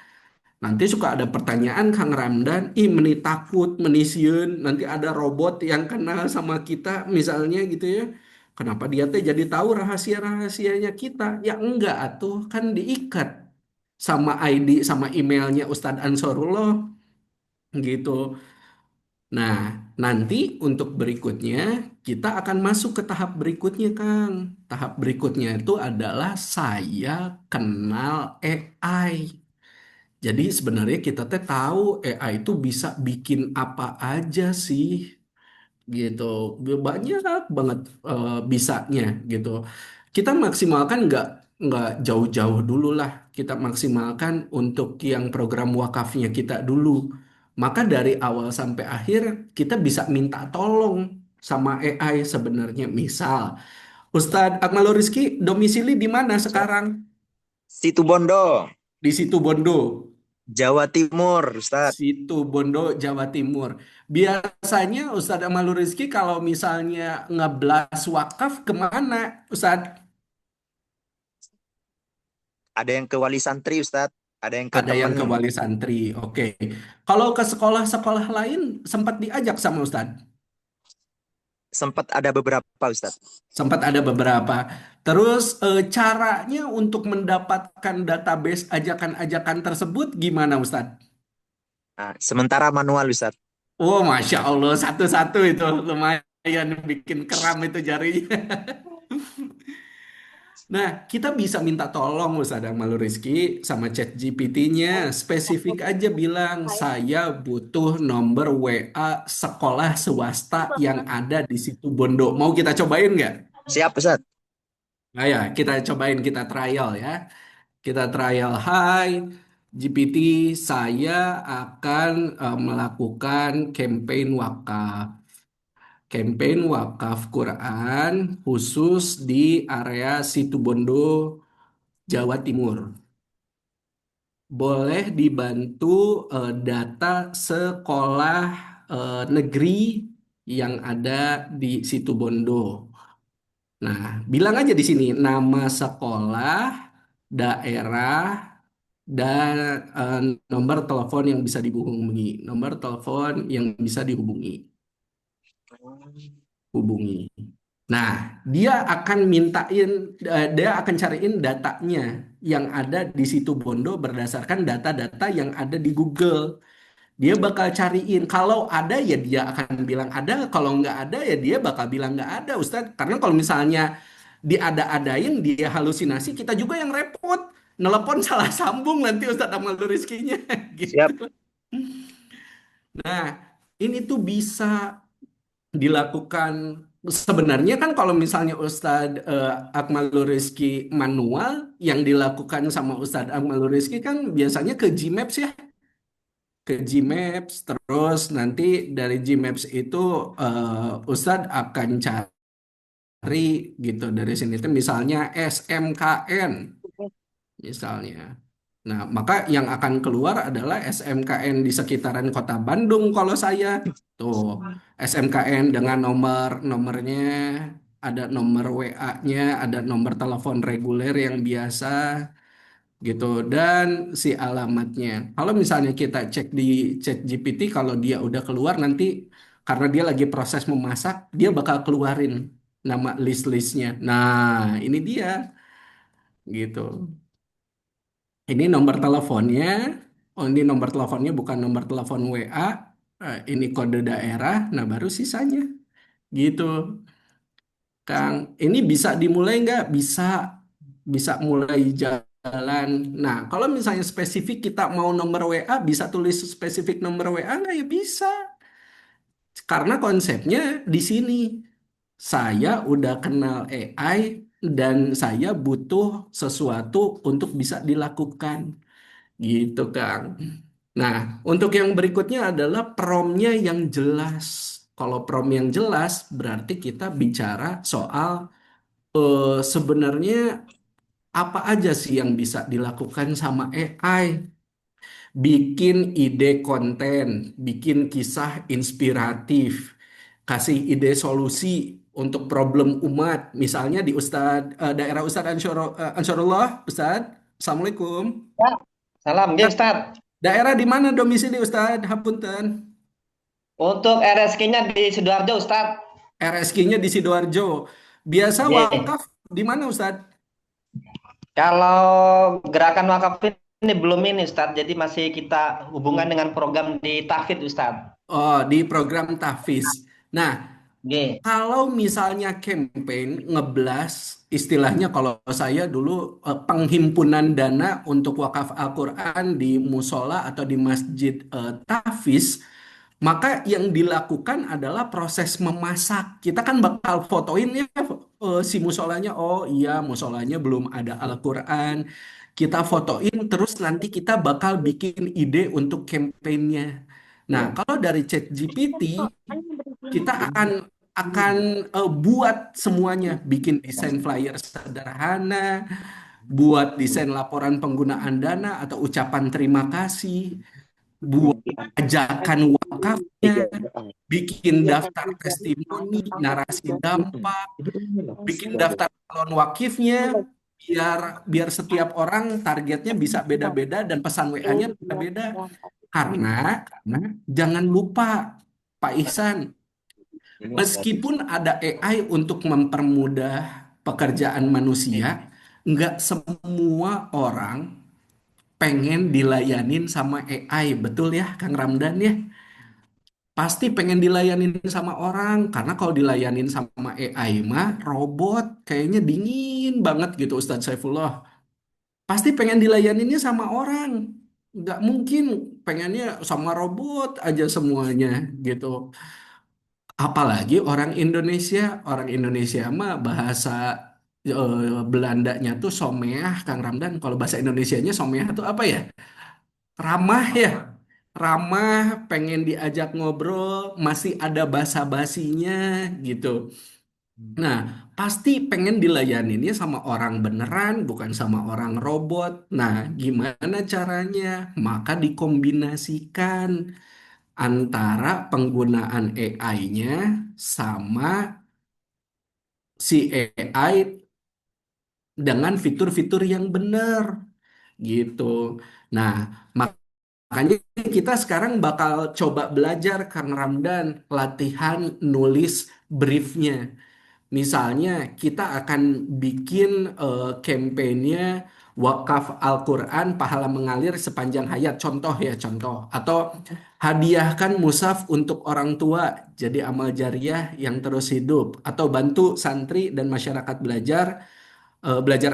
Nanti suka ada pertanyaan Kang Ramdan, ih meni takut, meni sieun, nanti ada robot yang kenal sama kita misalnya gitu ya. Kenapa dia teh jadi tahu rahasia-rahasianya kita? Ya enggak atuh, kan diikat sama ID sama emailnya Ustadz Ansarullah gitu. Nah, nanti untuk berikutnya kita akan masuk ke tahap berikutnya, Kang. Tahap berikutnya itu adalah saya kenal AI. Jadi sebenarnya kita teh tahu AI itu bisa bikin apa aja sih gitu. Banyak banget bisanya gitu. Kita maksimalkan nggak jauh-jauh dulu lah. Kita maksimalkan untuk yang program wakafnya kita dulu. Maka dari awal sampai akhir kita bisa minta tolong sama AI sebenarnya. Misal, Ustadz Akmalul Rizky domisili di mana Siap. sekarang? Situ Bondo, Di situ Bondo. Jawa Timur, Ustadz. Situ Bondo, Jawa Timur. Biasanya Ustadz Amalul Rizky kalau misalnya ngeblas wakaf kemana Ustadz? Ada yang ke Wali Santri, Ustadz. ada yang ke Ada yang temen. ke wali santri. Oke. Kalau ke sekolah-sekolah lain sempat diajak sama Ustadz? Sempat ada beberapa Ustadz. Sempat ada beberapa. Terus caranya untuk mendapatkan database ajakan-ajakan tersebut gimana Ustadz? Nah, sementara manual Ustadz. Oh, Masya Allah, satu-satu itu lumayan bikin kram itu jarinya. Nah, kita bisa minta tolong Ustadz Akmal Rizky sama chat GPT-nya. Spesifik aja bilang, saya butuh nomor WA sekolah swasta yang ada di situ Bondo. Mau kita cobain nggak? Siap Ustadz. Nah ya, kita cobain, kita trial ya. Kita trial, hai GPT, saya akan melakukan campaign wakaf. Campaign wakaf Quran khusus di area Situbondo, Jawa Timur. Boleh dibantu data sekolah negeri yang ada di Situbondo. Nah, bilang aja di sini nama sekolah, daerah, dan nomor telepon yang bisa dihubungi. Nomor telepon yang bisa hubungi. Nah, dia akan cariin datanya yang ada di situ Bondo berdasarkan data-data yang ada di Google. Dia bakal cariin. Kalau ada ya dia akan bilang ada. Kalau nggak ada ya dia bakal bilang nggak ada, Ustadz. Karena kalau misalnya diada-adain, dia halusinasi, kita juga yang repot. Nelepon salah sambung nanti Ustadz amal rizkinya gitu. Siap. Nah, ini tuh bisa dilakukan sebenarnya kan kalau misalnya Ustadz Akmalul Rizky manual yang dilakukan sama Ustadz Akmalul Rizky kan biasanya ke Gmaps ya, ke Gmaps terus nanti dari Gmaps itu Ustadz akan cari gitu dari sini tuh misalnya SMKN misalnya. Nah, maka yang akan keluar adalah SMKN di sekitaran kota Bandung kalau saya. Tuh, SMKN dengan nomornya, ada nomor WA-nya, ada nomor telepon reguler yang biasa gitu dan si alamatnya. Kalau misalnya kita cek di ChatGPT kalau dia udah keluar nanti karena dia lagi proses memasak, dia bakal keluarin nama list-listnya. Nah, ini dia gitu. Ini nomor teleponnya. Oh, ini nomor teleponnya bukan nomor telepon WA. Ini kode daerah. Nah, baru sisanya. Gitu, Kang. Ini bisa dimulai nggak? Bisa. Bisa mulai jalan. Nah, kalau misalnya spesifik kita mau nomor WA, bisa tulis spesifik nomor WA nggak? Ya bisa. Karena konsepnya di sini. Saya udah kenal AI dan saya butuh sesuatu untuk bisa dilakukan. Gitu, Kang. Nah, untuk yang berikutnya adalah promnya yang jelas. Kalau prom yang jelas, berarti kita bicara soal sebenarnya apa aja sih yang bisa dilakukan sama AI. Bikin ide konten, bikin kisah inspiratif, kasih ide solusi untuk problem umat. Misalnya di daerah Ustadz Ansarullah, Ustadz. Assalamualaikum. Ya, salam, ya Ustaz. Daerah di mana domisili Ustadz? Hapunten. Untuk RSK-nya di Sidoarjo, Ustaz. RSK-nya di Sidoarjo. Biasa Ye. wakaf di mana Ustadz? Kalau gerakan wakaf ini belum ini, Ustaz. Jadi masih kita hubungan dengan program di Tahfidz, Ustaz. Oh, di program Tahfiz. Nah, Ye. kalau misalnya campaign ngeblas, istilahnya kalau saya dulu penghimpunan dana untuk wakaf Al-Quran di musola atau di masjid Tahfiz, maka yang dilakukan adalah proses memasak. Kita kan bakal fotoin ya si musolanya. Oh iya, musolanya belum ada Al-Quran. Kita fotoin, terus nanti kita bakal bikin ide untuk campaignnya. Nah, kalau dari ChatGPT kita akan buat semuanya, bikin desain flyer sederhana, buat desain laporan penggunaan dana atau ucapan terima kasih, buat ajakan wakafnya, bikin daftar testimoni, narasi dampak, bikin daftar calon wakifnya. biar biar setiap orang targetnya bisa beda-beda dan pesan WA-nya beda-beda. Karena jangan lupa Pak Ihsan, meskipun ada AI untuk mempermudah pekerjaan manusia, nggak semua orang pengen dilayanin sama AI, betul ya, Kang Ramdan ya? Pasti pengen dilayanin sama orang, karena kalau dilayanin sama AI mah robot kayaknya dingin banget gitu Ustadz Saifullah. Pasti pengen dilayaninnya sama orang. Nggak mungkin pengennya sama robot aja semuanya gitu. Apalagi orang Indonesia mah bahasa Belandanya tuh someah, Kang Ramdan. Kalau bahasa Indonesianya someah tuh apa ya? Ramah ya, ramah, pengen diajak ngobrol, masih ada basa-basinya gitu. Nah, pasti pengen dilayaninnya sama orang beneran, bukan sama orang robot. Nah, gimana caranya? Maka dikombinasikan antara penggunaan AI-nya sama si AI dengan fitur-fitur yang benar gitu. Nah, makanya kita sekarang bakal coba belajar Kang Ramdan latihan nulis briefnya. Misalnya kita akan bikin kampanye wakaf Al-Quran pahala mengalir sepanjang hayat. Contoh ya, contoh. Atau hadiahkan mushaf untuk orang tua jadi amal jariah yang terus hidup. Atau bantu santri dan masyarakat belajar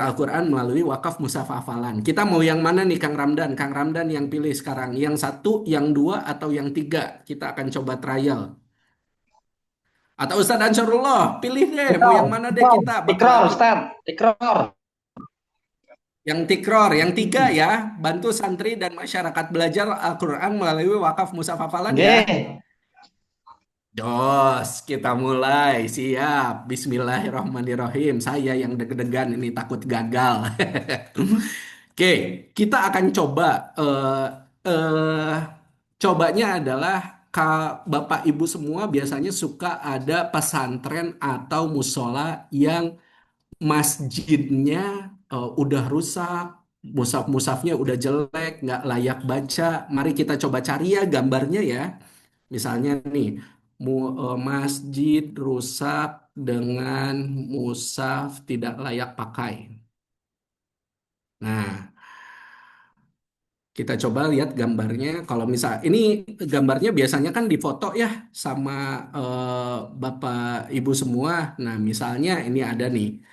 Al-Quran melalui wakaf mushaf hafalan. Kita mau yang mana nih Kang Ramdan? Kang Ramdan yang pilih sekarang. Yang satu, yang dua, atau yang tiga? Kita akan coba trial. Atau Ustadz Ansarullah, pilih deh. Mau Tikror, yang mana deh tikror, kita bakal tikror, ikut. Ustaz, tikror. Yang tikror, yang tiga ya. Bantu santri dan masyarakat belajar Al-Quran melalui wakaf mushaf hafalan ya. Nggih. Jos, kita mulai. Siap. Bismillahirrahmanirrahim. Saya yang deg-degan ini takut gagal. Oke, kita akan coba. Eh, cobanya adalah Bapak Ibu semua biasanya suka ada pesantren atau musola yang masjidnya udah rusak, musaf-musafnya udah jelek, nggak layak baca. Mari kita coba cari ya gambarnya ya. Misalnya nih, masjid rusak dengan musaf tidak layak pakai. Nah, kita coba lihat gambarnya. Kalau misal ini gambarnya biasanya kan difoto ya sama Bapak Ibu semua. Nah, misalnya ini ada nih.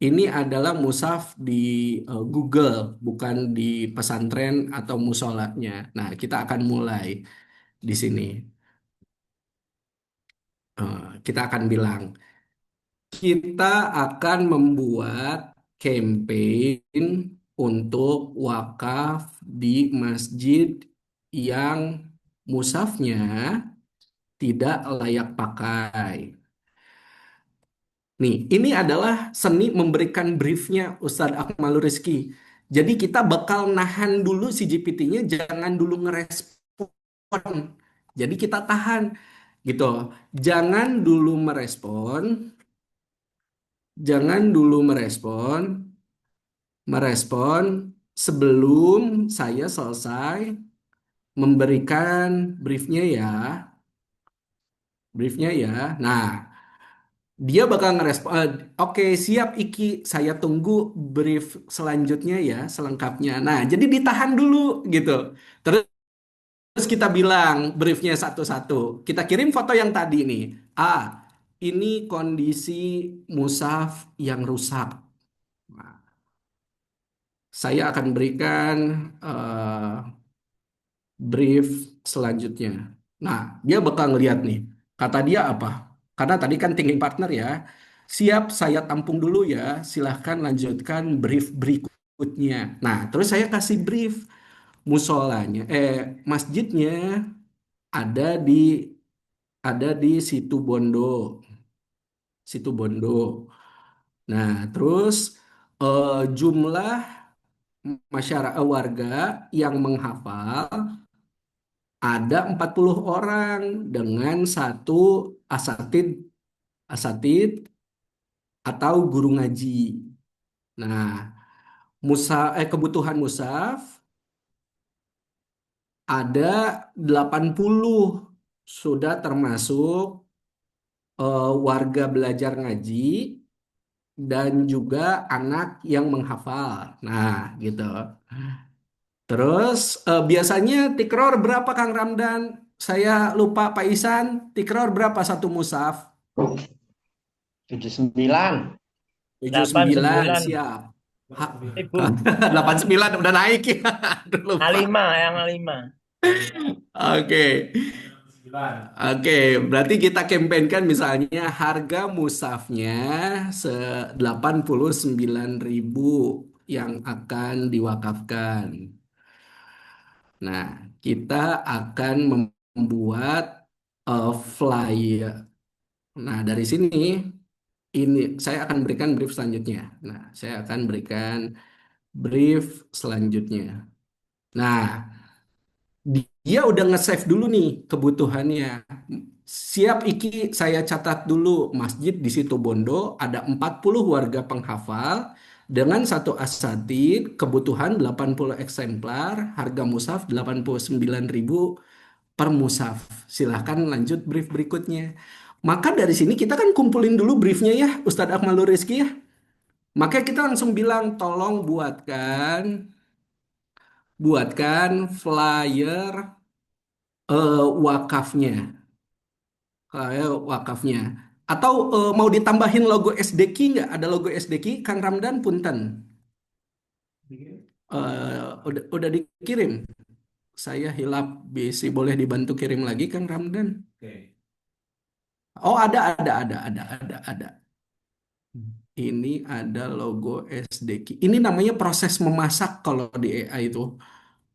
Ini adalah mushaf di Google, bukan di pesantren atau musolanya. Nah, kita akan mulai di sini. Kita akan bilang, kita akan membuat campaign untuk wakaf di masjid yang mushafnya tidak layak pakai. Nih, ini adalah seni memberikan briefnya Ustadz Akmalul Rizky. Jadi kita bakal nahan dulu si GPT-nya, jangan dulu ngerespon. Jadi kita tahan gitu. Jangan dulu merespon, jangan dulu merespon sebelum saya selesai memberikan briefnya ya, briefnya ya. Nah, dia bakal ngerespon, oke siap Iki, saya tunggu brief selanjutnya ya, selengkapnya. Nah, jadi ditahan dulu gitu. Terus kita bilang briefnya satu-satu. Kita kirim foto yang tadi nih. Ini kondisi mushaf yang rusak. Nah, saya akan berikan eh, brief selanjutnya. Nah, dia bakal ngeliat nih. Kata dia apa? Karena tadi kan thinking partner ya. Siap, saya tampung dulu ya. Silahkan lanjutkan brief berikutnya. Nah, terus saya kasih brief musolanya, masjidnya ada di Situ Bondo, Situ Bondo. Nah, terus jumlah masyarakat warga yang menghafal ada 40 orang dengan satu asatid asatid atau guru ngaji. Nah, kebutuhan musaf ada 80, sudah termasuk warga belajar ngaji dan juga anak yang menghafal. Nah, gitu. Terus biasanya tikror berapa Kang Ramdan? Saya lupa Pak Isan, tikror berapa satu musaf? 79. 79, 89 siap. ribu. 89 udah naik ya. Aduh, lupa. A5 yang A5. Oke. Oke, berarti kita kampanyekan misalnya harga musafnya 89.000 yang akan diwakafkan. Nah, kita akan membuat flyer. Nah, dari sini ini saya akan berikan brief selanjutnya. Nah, saya akan berikan brief selanjutnya. Nah, dia udah nge-save dulu nih kebutuhannya. Siap Iki, saya catat dulu masjid di situ Bondo ada 40 warga penghafal dengan satu asatid, kebutuhan 80 eksemplar, harga musaf 89.000 per musaf. Silahkan lanjut brief berikutnya. Maka dari sini kita kan kumpulin dulu briefnya ya, Ustadz Akmalul Rizky ya. Maka kita langsung bilang tolong buatkan flyer wakafnya, wakafnya. Atau mau ditambahin logo SDK nggak? Ada logo SDK, Kang Ramdan Punten. Udah dikirim. Saya hilap, BC boleh dibantu kirim lagi, Kang Ramdan. Oh ada. Ini ada logo SDK. Ini namanya proses memasak kalau di AI itu.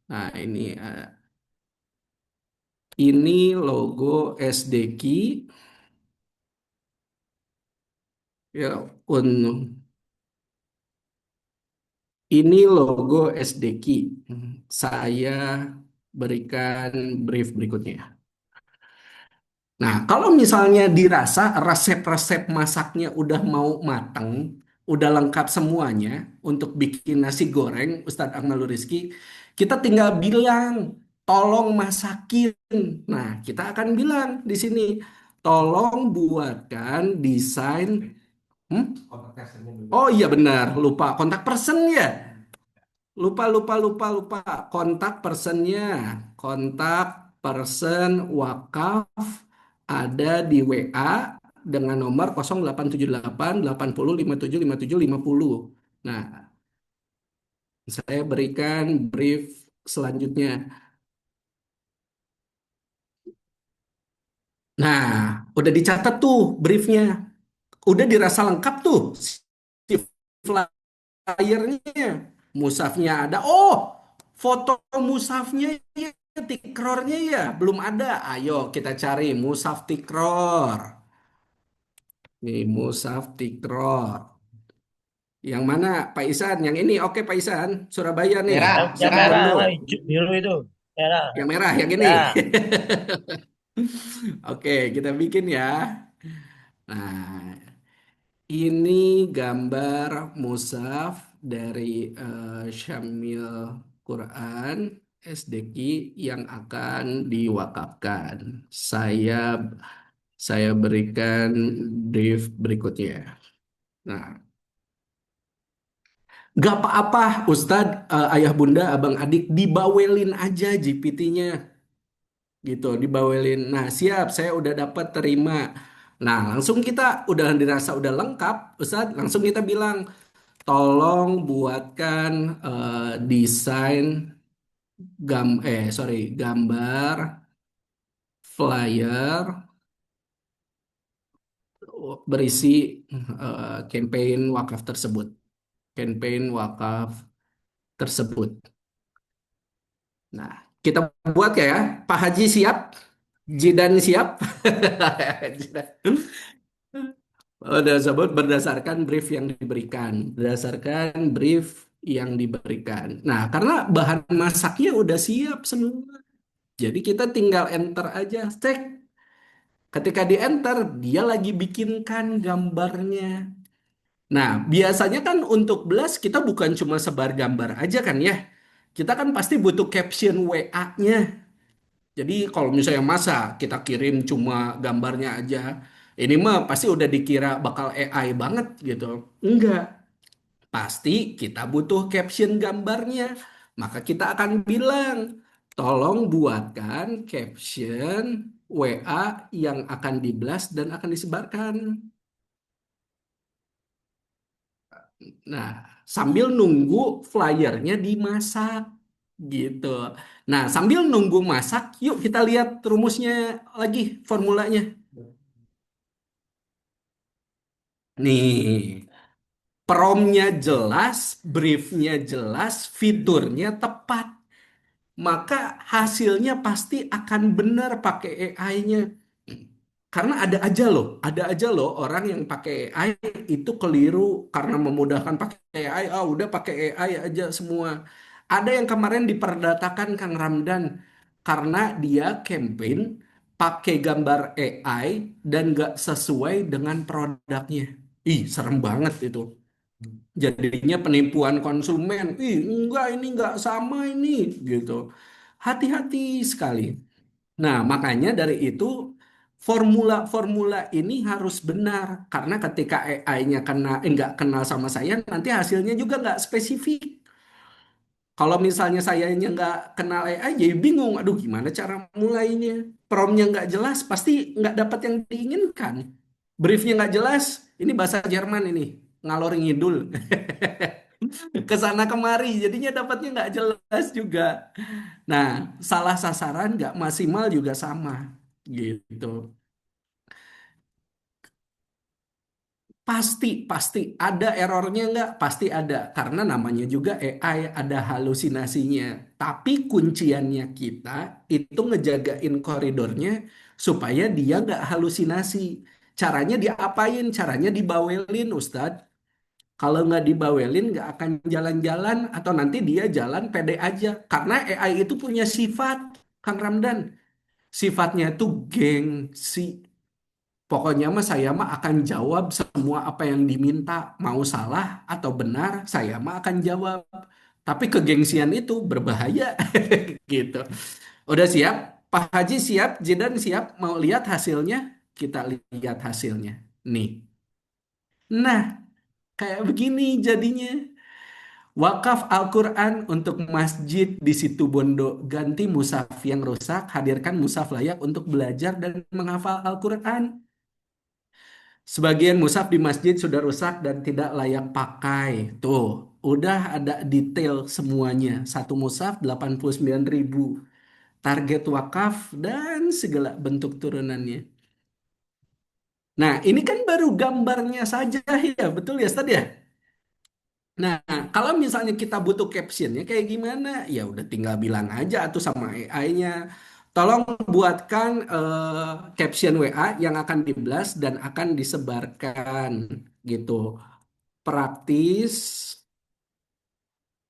Nah ini logo SDK ya. Ini logo SDK. Saya berikan brief berikutnya. Nah, kalau misalnya dirasa resep-resep masaknya udah mau matang, udah lengkap semuanya untuk bikin nasi goreng, Ustadz Akmalul Rizky, kita tinggal bilang, tolong masakin. Nah, kita akan bilang di sini, tolong buatkan desain. Hmm? Oh iya benar, lupa kontak person ya. Lupa. Kontak personnya, kontak person wakaf ada di WA dengan nomor 0878 80 57 57 50. Nah, saya berikan brief selanjutnya. Nah, udah dicatat tuh briefnya. Udah dirasa lengkap tuh si flyernya. Musafnya ada. Oh, foto musafnya ya, tikrornya ya belum ada. Ayo kita cari musaf tikror. Nih, musaf tikror. Yang mana Pak Isan? Yang ini. Oke Pak Isan, Surabaya nih. Merah, Yang Situ merah. merah, Bondo. yang hijau, biru itu. Merah. Yang merah, yang ini. Ya, Oke, kita bikin ya. Nah, ini gambar mushaf dari Syamil Quran SDQ yang akan diwakafkan. Saya berikan brief berikutnya. Nah, gak apa-apa Ustadz, ayah bunda, abang adik, dibawelin aja GPT-nya gitu, dibawelin. Nah, siap, saya udah dapat terima. Nah, langsung kita udah dirasa udah lengkap, Ustadz, langsung kita bilang tolong buatkan desain gambar flyer berisi campaign wakaf tersebut. Campaign wakaf tersebut. Nah, kita buat ya. Pak Haji siap? Jidan siap? Jidan. Tersebut berdasarkan brief yang diberikan. Berdasarkan brief yang diberikan. Nah, karena bahan masaknya udah siap semua. Jadi kita tinggal enter aja, cek. Ketika di enter, dia lagi bikinkan gambarnya. Nah, biasanya kan untuk blast kita bukan cuma sebar gambar aja kan ya. Kita kan pasti butuh caption WA-nya. Jadi kalau misalnya masa kita kirim cuma gambarnya aja, ini mah pasti udah dikira bakal AI banget gitu. Enggak, pasti kita butuh caption gambarnya. Maka kita akan bilang, tolong buatkan caption WA yang akan di-blast dan akan disebarkan. Nah, sambil nunggu flyernya dimasak gitu. Nah, sambil nunggu masak, yuk kita lihat rumusnya lagi, formulanya. Nih, promnya jelas, briefnya jelas, fiturnya tepat. Maka hasilnya pasti akan benar pakai AI-nya. Karena ada aja loh orang yang pakai AI itu keliru karena memudahkan pakai AI. Ah, udah pakai AI aja semua. Ada yang kemarin diperdatakan Kang Ramdan karena dia campaign pakai gambar AI dan gak sesuai dengan produknya. Ih, serem banget itu. Jadinya penipuan konsumen. Ih, enggak ini enggak sama ini gitu. Hati-hati sekali. Nah, makanya dari itu formula-formula ini harus benar karena ketika AI-nya nggak kenal sama saya, nanti hasilnya juga nggak spesifik. Kalau misalnya sayanya nggak kenal AI, jadi bingung. Aduh, gimana cara mulainya? Promnya nggak jelas, pasti nggak dapat yang diinginkan. Briefnya nggak jelas, ini bahasa Jerman ini, ngalor ngidul. Ke sana kemari, jadinya dapatnya nggak jelas juga. Nah, salah sasaran nggak maksimal juga sama, gitu. Pasti ada errornya nggak? Pasti ada, karena namanya juga AI ada halusinasinya. Tapi kunciannya kita itu ngejagain koridornya supaya dia nggak halusinasi. Caranya diapain? Caranya dibawelin, Ustadz. Kalau nggak dibawelin nggak akan jalan-jalan atau nanti dia jalan pede aja. Karena AI itu punya sifat, Kang Ramdan. Sifatnya itu gengsi. Pokoknya mah saya mah akan jawab semua apa yang diminta, mau salah atau benar, saya mah akan jawab. Tapi kegengsian itu berbahaya gitu. Udah siap? Pak Haji siap? Jidan siap? Mau lihat hasilnya? Kita lihat hasilnya. Nih. Nah, kayak begini jadinya. Wakaf Al-Quran untuk masjid di situ Bondo. Ganti mushaf yang rusak, hadirkan mushaf layak untuk belajar dan menghafal Al-Quran. Sebagian mushaf di masjid sudah rusak dan tidak layak pakai. Tuh, udah ada detail semuanya. Satu mushaf 89.000. Target wakaf dan segala bentuk turunannya. Nah, ini kan baru gambarnya saja ya, betul ya, Ustaz ya? Nah, kalau misalnya kita butuh captionnya kayak gimana? Ya udah tinggal bilang aja tuh sama AI-nya. Tolong buatkan caption WA yang akan di-blast dan akan disebarkan gitu. Praktis,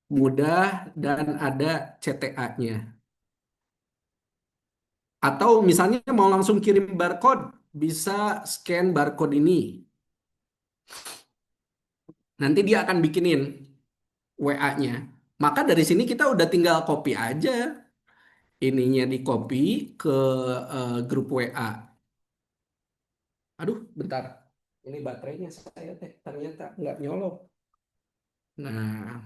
mudah, dan ada CTA-nya. Atau misalnya mau langsung kirim barcode, bisa scan barcode ini. Nanti dia akan bikinin WA-nya. Maka dari sini kita udah tinggal copy aja. Ininya di copy ke grup WA. Aduh, bentar. Ini baterainya saya teh ternyata nggak nyolok. Nah,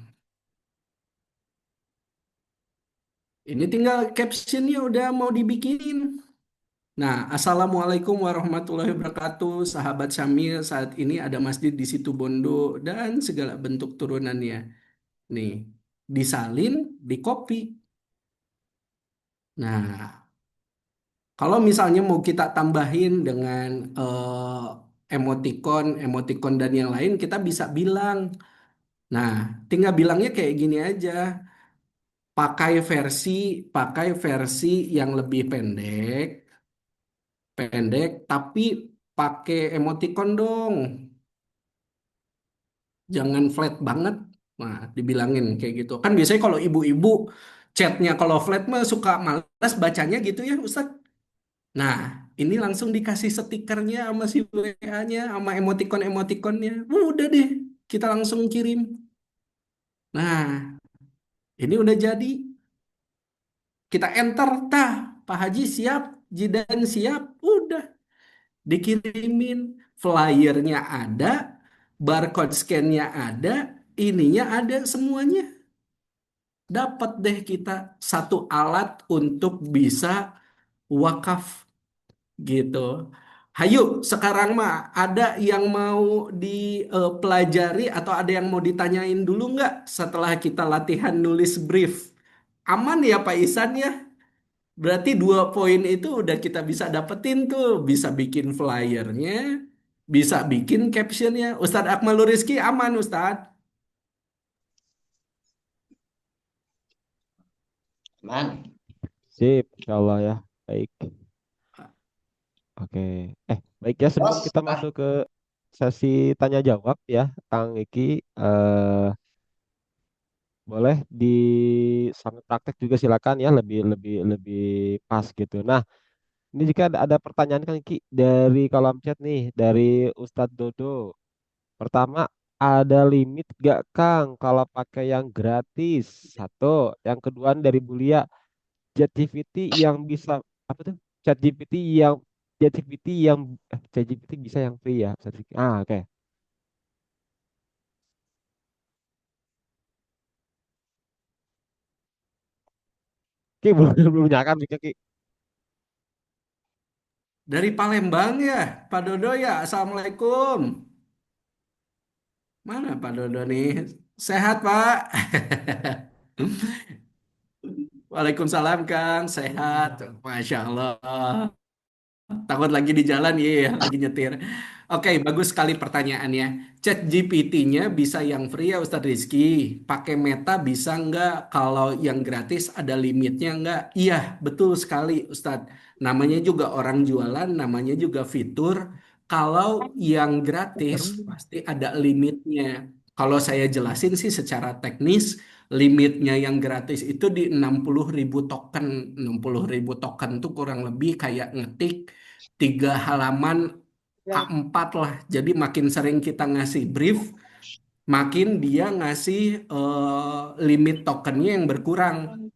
ini tinggal captionnya udah mau dibikinin. Nah, Assalamualaikum warahmatullahi wabarakatuh, sahabat Syamil. Saat ini ada masjid di situ Bondo dan segala bentuk turunannya. Nih, disalin, di copy. Nah, kalau misalnya mau kita tambahin dengan emoticon dan yang lain, kita bisa bilang. Nah, tinggal bilangnya kayak gini aja. Pakai versi, pakai versi yang lebih pendek, pendek, tapi pakai emoticon dong. Jangan flat banget. Nah, dibilangin kayak gitu. Kan biasanya kalau ibu-ibu chatnya kalau flat mah suka malas bacanya gitu ya, Ustaz. Nah, ini langsung dikasih stikernya sama si WA-nya, sama emoticon-emoticonnya. Udah deh. kita langsung kirim. Nah, ini udah jadi. Kita enter, tah, Pak Haji siap, Jidan siap, udah dikirimin. Flyernya ada, barcode scan-nya ada, ininya ada semuanya. Dapat deh kita satu alat untuk bisa wakaf gitu. Hayu, sekarang mah ada yang mau dipelajari atau ada yang mau ditanyain dulu nggak setelah kita latihan nulis brief? Aman ya Pak Isan ya? Berarti 2 poin itu udah kita bisa dapetin tuh. Bisa bikin flyernya, bisa bikin captionnya. Ustadz Akmalul Rizky aman Ustadz. Man. Sip, insya Allah ya. Baik. Oke. Baik ya, sebelum Bos, kita masuk ke sesi tanya jawab ya, Kang Iki, eh, boleh di sambil praktek juga silakan ya, lebih lebih lebih pas gitu. Nah, ini jika ada pertanyaan Kang Iki dari kolom chat nih, dari Ustadz Dodo. Pertama, ada limit gak Kang kalau pakai yang gratis? Satu. Yang kedua dari Bulia, ChatGPT yang bisa apa tuh? ChatGPT yang ChatGPT yang ChatGPT bisa yang free ya? Oke. Ki belum belum nyangka nih Ki. Dari Palembang ya, Pak Dodo ya. Assalamualaikum. Mana Pak Dodo nih? Sehat Pak? Waalaikumsalam Kang, sehat. Masya Allah. Takut lagi di jalan, iya, ya, lagi nyetir. Oke, bagus sekali pertanyaannya. Chat GPT-nya bisa yang free ya Ustadz Rizky. Pakai Meta bisa nggak? Kalau yang gratis ada limitnya nggak? Iya, betul sekali Ustadz. Namanya juga orang jualan, namanya juga fitur. Kalau yang gratis pasti ada limitnya. Kalau saya jelasin sih secara teknis, limitnya yang gratis itu di 60.000 token. 60.000 token itu kurang lebih kayak ngetik 3 halaman A4 lah. Jadi makin sering kita ngasih brief, makin dia ngasih limit tokennya yang berkurang.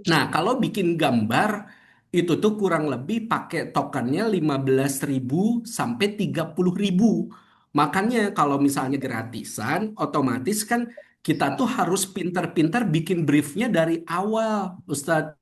Nah, kalau bikin gambar, itu tuh kurang lebih pakai tokennya 15.000 sampai 30.000. Makanya kalau misalnya gratisan, otomatis kan kita tuh harus pintar-pintar bikin briefnya dari awal, Ustadz.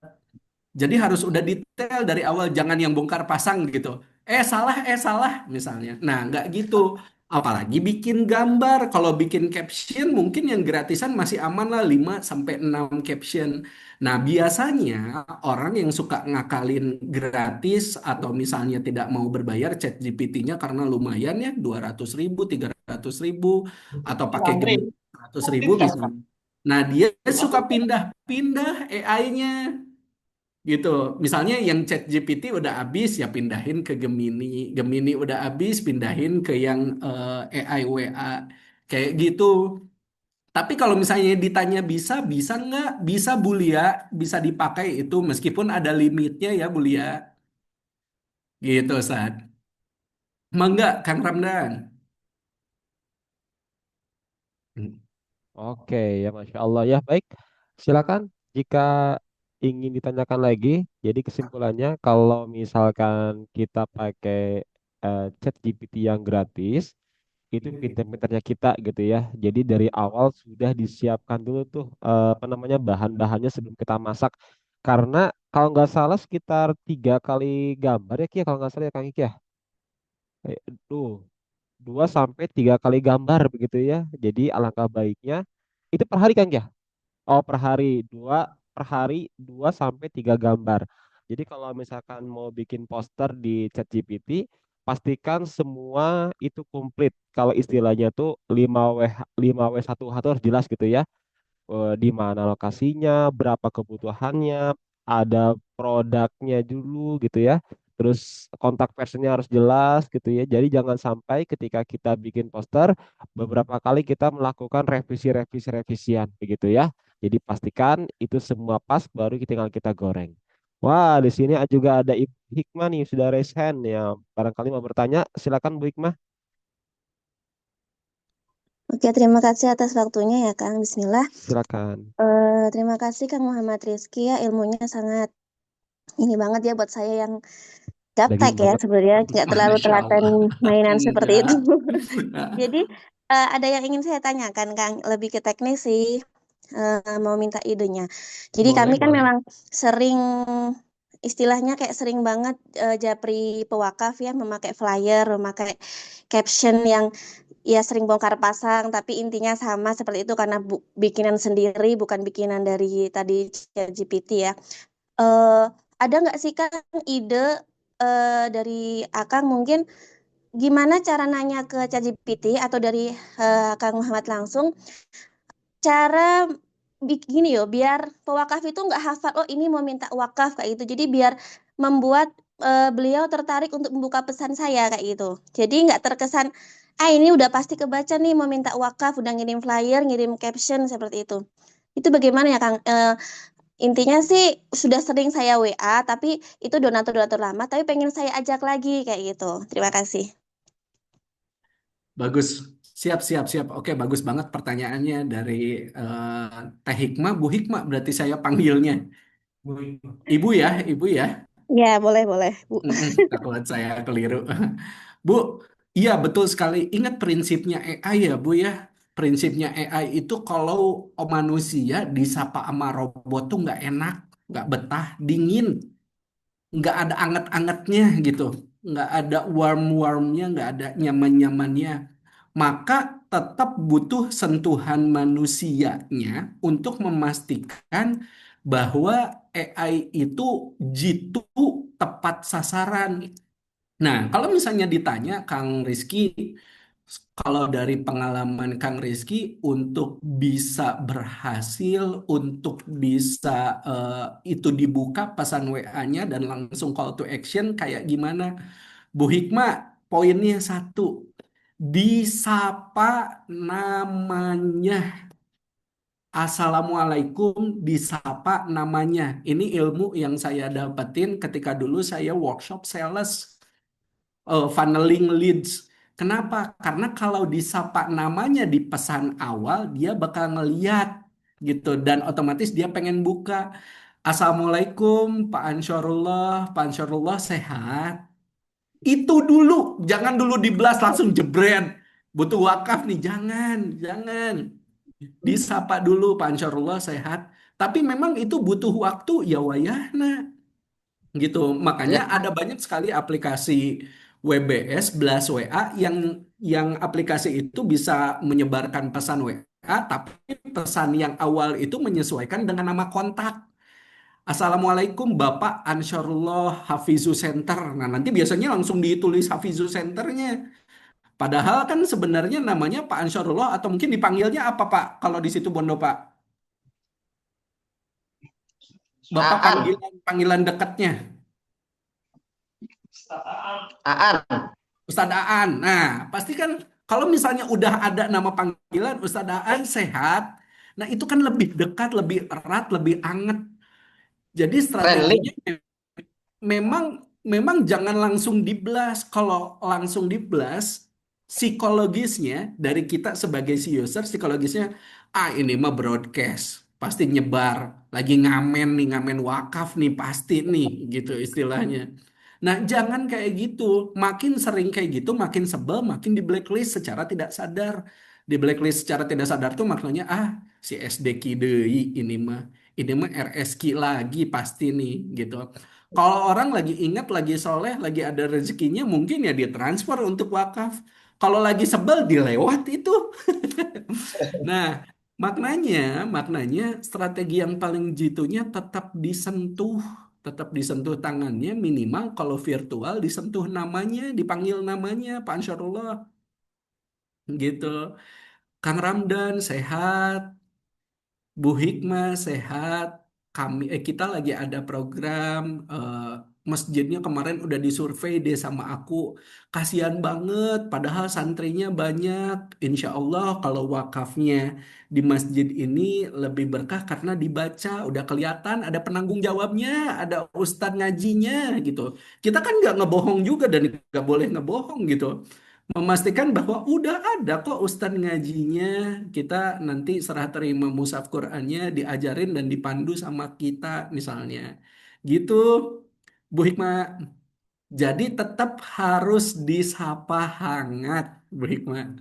Jadi harus udah detail dari awal, jangan yang bongkar pasang gitu. Salah, misalnya. Nah, nggak gitu. Apalagi bikin gambar. Kalau bikin caption mungkin yang gratisan masih aman lah 5 sampai 6 caption. Nah, biasanya orang yang suka ngakalin gratis atau misalnya tidak mau berbayar chat GPT-nya karena lumayan ya 200.000, 300.000 atau pakai Gemini 100.000 misalnya. Nah, dia suka pindah-pindah AI-nya gitu. Misalnya yang chat GPT udah habis ya pindahin ke Gemini. Gemini udah habis pindahin ke yang AI WA. Kayak gitu. Tapi kalau misalnya ditanya bisa nggak? Bisa Bulia, bisa dipakai itu meskipun ada limitnya ya Bulia. Gitu, Sad. Enggak, Kang Ramdan. Oke ya, Masya Allah ya. Baik, silakan jika ingin ditanyakan lagi. Jadi kesimpulannya kalau misalkan kita pakai chat GPT yang gratis, itu pinter-pinternya kita gitu ya. Jadi dari awal sudah disiapkan dulu tuh apa namanya bahan-bahannya sebelum kita masak. Karena kalau nggak salah sekitar 3 kali gambar ya Ki, ya, kalau nggak salah ya Kang Iki ya. Eh, Tuh 2 sampai 3 kali gambar begitu ya. Jadi alangkah baiknya itu per hari kan ya? Oh, per hari dua sampai 3 gambar. Jadi kalau misalkan mau bikin poster di ChatGPT, pastikan semua itu komplit. Kalau istilahnya tuh 5W1H itu harus jelas gitu ya, di mana lokasinya, berapa kebutuhannya, ada produknya dulu gitu ya. Terus kontak personnya harus jelas gitu ya. Jadi jangan sampai ketika kita bikin poster beberapa kali kita melakukan revisi-revisian begitu ya. Jadi pastikan itu semua pas baru tinggal kita goreng. Wah, di sini juga ada Ibu Hikmah nih sudah raise hand ya. Barangkali mau bertanya, silakan Bu Hikmah. Oke, terima kasih atas waktunya ya, Kang. Bismillah. Silakan. Terima kasih Kang Muhammad Rizky ya, ilmunya sangat ini banget ya buat saya yang gaptek Daging ya banget. sebenarnya nggak terlalu Masya telaten Allah. mainan seperti Enggak. itu. Jadi ada yang ingin saya tanyakan Kang, lebih ke teknis sih. Mau minta idenya. Jadi Boleh, kami kan boleh. memang sering istilahnya kayak sering banget japri pewakaf ya memakai flyer, memakai caption yang ya sering bongkar pasang, tapi intinya sama seperti itu karena bikinan sendiri, bukan bikinan dari tadi ChatGPT ya. Eh ada nggak sih Kang ide dari Akang mungkin gimana cara nanya ke ChatGPT atau dari Kang Muhammad langsung cara gini yo biar pewakaf itu nggak hafal oh ini mau minta wakaf kayak gitu jadi biar membuat beliau tertarik untuk membuka pesan saya kayak gitu jadi nggak terkesan ah ini udah pasti kebaca nih mau minta wakaf udah ngirim flyer ngirim caption seperti itu bagaimana ya Kang. Intinya sih sudah sering saya WA tapi itu donatur-donatur lama tapi pengen saya ajak lagi kayak gitu terima kasih. Bagus. Siap, siap, siap. Oke, bagus banget pertanyaannya dari Teh Hikmah, Bu Hikmah berarti saya panggilnya. Ibu ya, ibu ya. Ya boleh boleh Bu. Takut saya keliru. Bu, iya betul sekali. Ingat prinsipnya AI ya, Bu ya. Prinsipnya AI itu kalau manusia disapa sama robot tuh nggak enak, nggak betah, dingin, nggak ada anget-angetnya gitu, nggak ada warm-warmnya, nggak ada nyaman-nyamannya. Maka tetap butuh sentuhan manusianya untuk memastikan bahwa AI itu jitu tepat sasaran. Nah, kalau misalnya ditanya Kang Rizky, kalau dari pengalaman Kang Rizky untuk bisa berhasil, untuk bisa itu dibuka pesan WA-nya dan langsung call to action kayak gimana? Bu Hikmah, poinnya satu, disapa namanya. Assalamualaikum, disapa namanya. Ini ilmu yang saya dapetin ketika dulu saya workshop sales, funneling leads. Kenapa? Karena kalau disapa namanya di pesan awal, dia bakal ngeliat gitu dan otomatis dia pengen buka. Assalamualaikum, Pak Ansarullah. Pak Ansarullah sehat. Itu dulu, jangan dulu diblas langsung jebret. Butuh wakaf nih, jangan, jangan. Disapa dulu Pak Ansarullah sehat. Tapi memang itu butuh waktu ya wayahna gitu. Makanya Ya, ada banyak sekali aplikasi WBS, Blast WA yang aplikasi itu bisa menyebarkan pesan WA, tapi pesan yang awal itu menyesuaikan dengan nama kontak. Assalamualaikum Bapak Ansarullah Hafizu Center. Nah, nanti biasanya langsung ditulis Hafizu Centernya. Padahal kan sebenarnya namanya Pak Ansarullah atau mungkin dipanggilnya apa Pak? Kalau di situ Bondo Pak. Bapak Aan, panggilan panggilan dekatnya Aan, Ustadz Aan. Nah, pasti kan kalau misalnya udah ada nama panggilan Ustadz Aan sehat, nah itu kan lebih dekat, lebih erat, lebih anget. Jadi friendly. strateginya memang memang jangan langsung diblas. Kalau langsung diblas, psikologisnya dari kita sebagai si user, psikologisnya, ah ini mah broadcast, pasti nyebar, lagi ngamen nih, ngamen wakaf nih, pasti nih, gitu istilahnya. Nah, jangan kayak gitu. Makin sering kayak gitu, makin sebel, makin di blacklist secara tidak sadar. Di blacklist secara tidak sadar tuh maknanya, ah si SD deui ini mah RSQ lagi pasti nih, gitu. Kalau orang lagi ingat, lagi soleh, lagi ada rezekinya, mungkin ya dia transfer untuk wakaf. Kalau lagi sebel, dilewat itu. Nah, maknanya, maknanya strategi yang paling jitunya tetap disentuh tangannya minimal kalau virtual disentuh namanya, dipanggil namanya, Pak Ansarullah, gitu. Kang Ramdan sehat, Bu Hikmah sehat. Kita lagi ada program, masjidnya kemarin udah disurvei deh sama aku. Kasihan banget, padahal santrinya banyak. Insya Allah kalau wakafnya di masjid ini lebih berkah karena dibaca, udah kelihatan ada penanggung jawabnya, ada ustadz ngajinya gitu. Kita kan nggak ngebohong juga dan nggak boleh ngebohong gitu. memastikan bahwa udah ada kok Ustadz ngajinya, kita nanti serah terima mushaf Qur'annya diajarin dan dipandu sama kita misalnya. Gitu, Bu Hikmah. Jadi tetap harus disapa hangat, Bu Hikmah.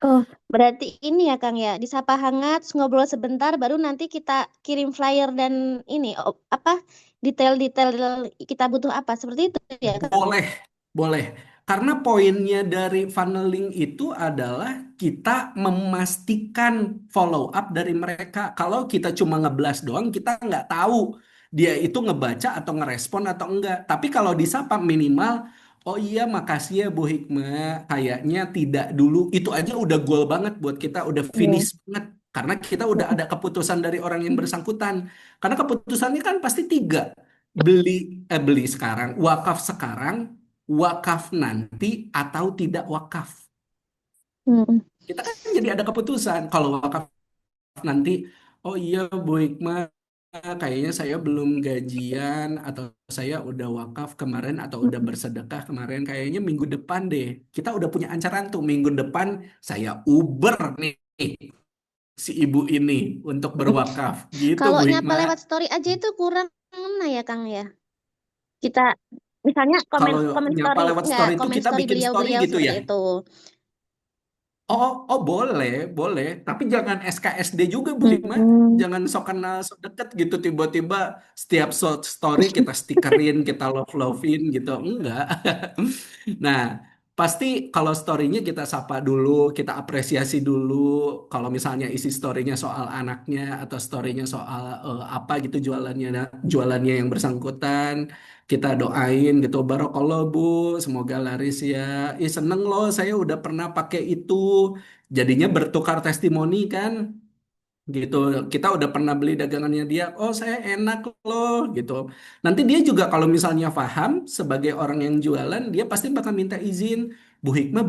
Oh, berarti ini ya Kang ya, disapa hangat, ngobrol sebentar, baru nanti kita kirim flyer dan ini apa detail-detail kita butuh apa seperti itu ya Kang? Boleh, boleh. Karena poinnya dari funneling itu adalah kita memastikan follow up dari mereka. Kalau kita cuma ngeblas doang, kita nggak tahu dia itu ngebaca atau ngerespon atau enggak. Tapi kalau disapa minimal, oh iya makasih ya Bu Hikmah, kayaknya tidak dulu. Itu aja udah goal banget buat kita, udah Iya. finish banget. Karena kita udah ada keputusan dari orang yang bersangkutan. Karena keputusannya kan pasti tiga, beli beli sekarang, wakaf nanti atau tidak wakaf. Mm. Kita kan jadi ada keputusan. Kalau wakaf nanti, oh iya Bu Hikmah, kayaknya saya belum gajian atau saya udah wakaf kemarin atau udah bersedekah kemarin. Kayaknya minggu depan deh. Kita udah punya ancaran tuh minggu depan saya Uber nih si ibu ini untuk berwakaf. Gitu Kalau Bu nyapa Hikmah. lewat story aja itu kurang mana ya Kang ya? Kita misalnya komen Kalau komen nyapa story lewat enggak, story itu komen kita story bikin story beliau-beliau gitu seperti ya. itu. Oh, oh boleh, boleh. Tapi jangan SKSD juga Bu Hikmah. Hmm. Jangan sok kenal, sok deket gitu. Tiba-tiba setiap story kita stikerin, kita love-lovein gitu. Enggak. Nah, pasti kalau story-nya kita sapa dulu, kita apresiasi dulu. Kalau misalnya isi story-nya soal anaknya atau story-nya soal apa gitu jualannya yang bersangkutan, kita doain gitu. Barokallah Bu, semoga laris ya. Ih seneng loh, saya udah pernah pakai itu. Jadinya bertukar testimoni kan gitu, kita udah pernah beli dagangannya dia, oh saya enak loh gitu. Nanti dia juga kalau misalnya paham sebagai orang yang jualan, dia pasti bakal minta izin, Bu Hikmah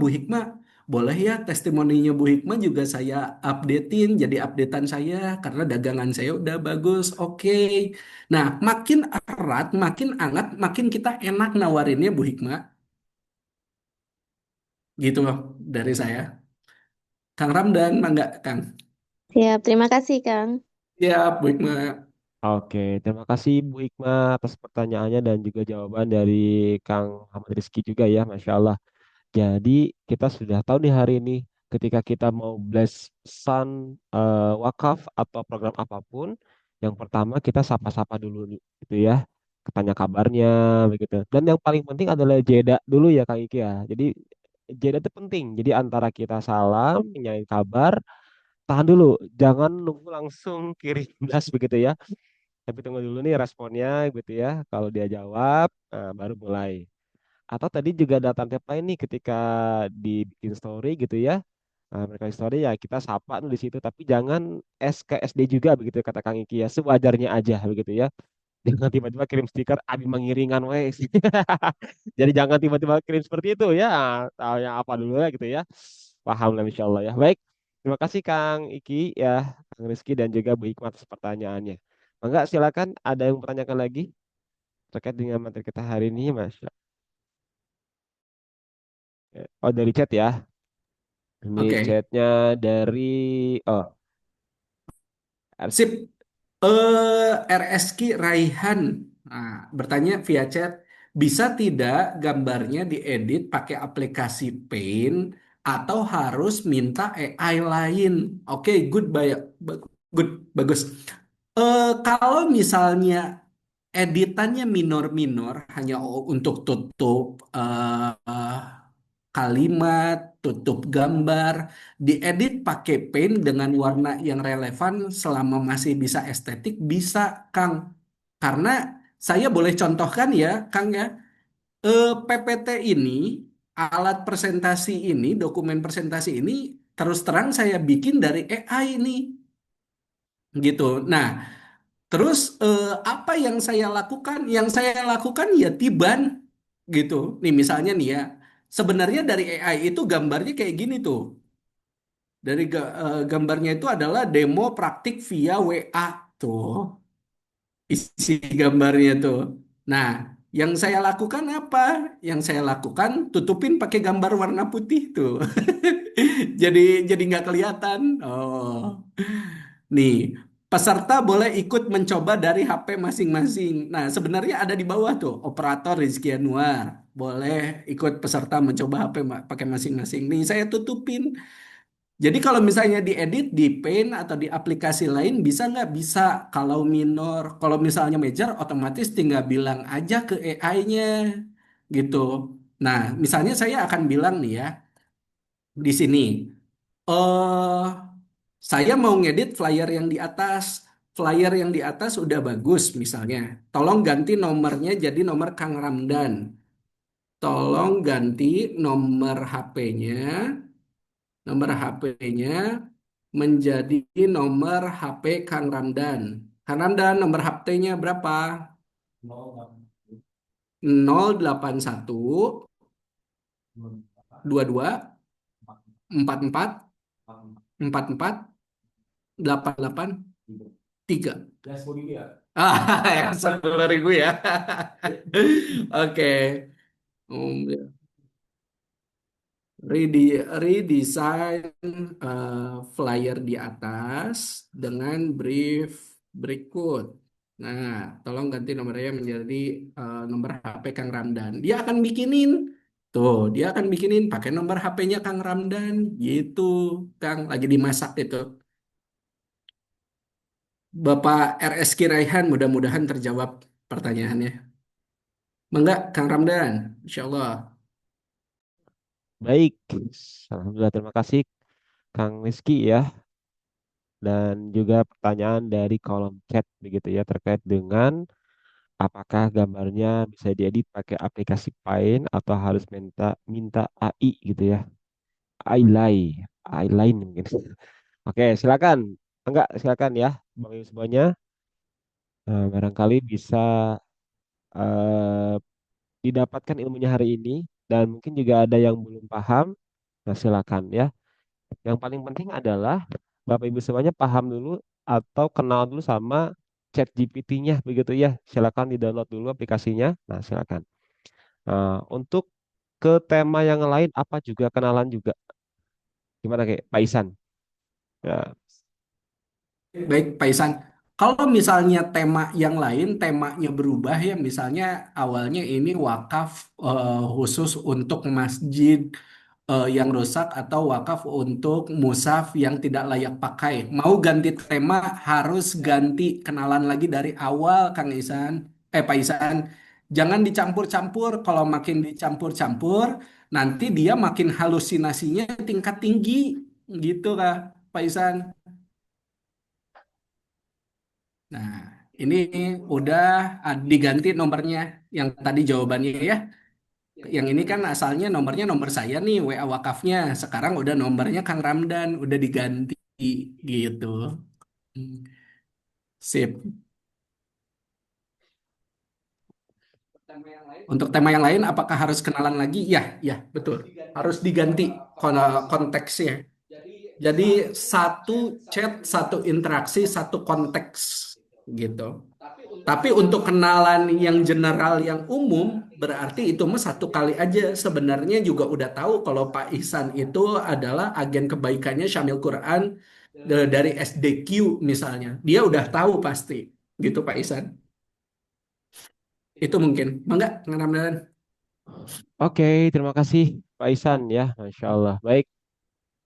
boleh ya testimoninya Bu Hikmah juga saya updatein jadi updatean saya karena dagangan saya udah bagus. Oke, nah makin erat makin hangat makin kita enak nawarinnya Bu Hikmah, gitu loh dari saya. Kang Ramdan mangga Kang. Siap, terima kasih Kang. Ya Bu Hikmah. Oke, terima kasih Bu Hikmah atas pertanyaannya dan juga jawaban dari Kang Muhammad Rizky juga ya, Masya Allah. Jadi kita sudah tahu nih hari ini ketika kita mau bless sun wakaf atau program apapun, yang pertama kita sapa-sapa dulu nih, gitu ya, tanya kabarnya begitu. Dan yang paling penting adalah jeda dulu ya Kang Iki ya. Jadi jeda itu penting. Jadi antara kita salam, nanyain kabar, tahan dulu, jangan nunggu langsung kirim blast begitu ya. Tapi tunggu dulu nih responnya gitu ya. Kalau dia jawab, nah, baru mulai. Atau tadi juga ada tanda lain nih ketika dibikin story gitu ya. Nah, mereka story ya kita sapa tuh di situ, tapi jangan SKSD juga begitu kata Kang Iki ya, sewajarnya aja begitu ya. Jangan tiba-tiba kirim stiker abi mengiringan wes. Jadi jangan tiba-tiba kirim seperti itu ya. Tahu yang apa dulu ya gitu ya. Paham lah insya Allah ya. Baik. Terima kasih Kang Iki ya, Kang Rizky dan juga Bu Hikmat atas pertanyaannya. Enggak, silakan ada yang bertanyakan lagi terkait dengan materi kita hari ini, Mas. Oh, dari chat ya. Ini Oke, chatnya dari oh sip. RSQ Raihan, nah, bertanya via chat, bisa tidak gambarnya diedit pakai aplikasi Paint atau harus minta AI lain? Oke, good, bagus. Kalau misalnya editannya minor-minor, hanya untuk tutup kalimat, tutup gambar, diedit pakai Paint dengan warna yang relevan selama masih bisa estetik, bisa, Kang. Karena saya boleh contohkan ya, Kang ya, PPT ini, alat presentasi ini, dokumen presentasi ini, terus terang saya bikin dari AI ini, gitu. Nah, terus apa yang saya lakukan? Yang saya lakukan ya tiban, gitu. Nih misalnya nih ya, sebenarnya dari AI itu gambarnya kayak gini tuh. Dari gambarnya itu adalah demo praktik via WA tuh isi gambarnya tuh. Nah, Yang saya lakukan apa? Yang saya lakukan tutupin pakai gambar warna putih tuh. Jadi nggak kelihatan. Oh, nih peserta boleh ikut mencoba dari HP masing-masing. Nah, sebenarnya ada di bawah tuh operator Rizky Anwar. Boleh ikut peserta mencoba HP pakai masing-masing. Nih saya tutupin. Jadi kalau misalnya diedit di Paint atau di aplikasi lain bisa nggak? Bisa. Kalau minor, kalau misalnya major otomatis tinggal bilang aja ke AI-nya gitu. Nah, misalnya saya akan bilang nih ya di sini, eh saya mau ngedit flyer yang di atas. Flyer yang di atas udah bagus misalnya. Tolong ganti nomornya jadi nomor Kang Ramdan. Tolong ganti nomor HP-nya, nomor HP-nya menjadi nomor HP Kang Ramdan. Kang Ramdan, nomor HP-nya berapa? 081 22 44 44 88 3. Ah, yang 10.000 ya. Oke. Redesign flyer di atas dengan brief berikut. Nah, tolong ganti nomornya menjadi nomor HP Kang Ramdan. Dia akan bikinin. Tuh, dia akan bikinin pakai nomor HP-nya Kang Ramdan. Gitu, Kang. Lagi dimasak itu. Bapak RS Kiraihan, mudah-mudahan terjawab pertanyaannya. Enggak, Kang Ramdan. Insya Allah. Baik, alhamdulillah terima kasih Kang Rizky ya. Dan juga pertanyaan dari kolom chat begitu ya terkait dengan apakah gambarnya bisa diedit pakai aplikasi Paint atau harus minta minta AI gitu ya. AI line mungkin. Oke, silakan. Enggak, silakan ya, Bang Ibu semuanya. Barangkali bisa eh, didapatkan ilmunya hari ini dan mungkin juga ada yang belum paham. Nah, silakan ya. Yang paling penting adalah Bapak Ibu semuanya paham dulu atau kenal dulu sama chat GPT-nya begitu ya. Silakan di-download dulu aplikasinya. Nah, silakan. Nah, untuk ke tema yang lain apa juga kenalan juga. Gimana kayak Pak Isan? Ya, Baik, Pak Isan. Kalau misalnya tema yang lain, temanya berubah ya, misalnya awalnya ini wakaf khusus untuk masjid yang rusak atau wakaf untuk musaf yang tidak layak pakai. Mau ganti tema, harus ganti kenalan lagi dari awal, Kang Isan. Pak Isan. Jangan dicampur-campur. Kalau makin dicampur-campur, nanti dia makin halusinasinya tingkat tinggi. Gitu, Kak, Pak Isan. Nah, ini udah diganti nomornya yang tadi jawabannya ya. Yang ini kan asalnya nomornya nomor saya nih, WA wakafnya. Sekarang udah nomornya Kang Ramdan, udah diganti gitu. Hmm, Sip. Untuk tema yang lain, apakah harus kenalan lagi? Ya, ya, betul. Harus diganti konteksnya. Jadi satu chat, satu interaksi, satu konteks gitu. Tapi untuk kenalan yang general, yang umum, berarti itu mah satu kali aja. Sebenarnya juga udah tahu kalau Pak Ihsan itu adalah agen kebaikannya Syamil Quran dari SDQ misalnya. Dia udah tahu pasti, gitu Pak Ihsan. Itu mungkin. Enggak, ngeram. oke, terima kasih Pak Isan ya. Masya Allah. Baik,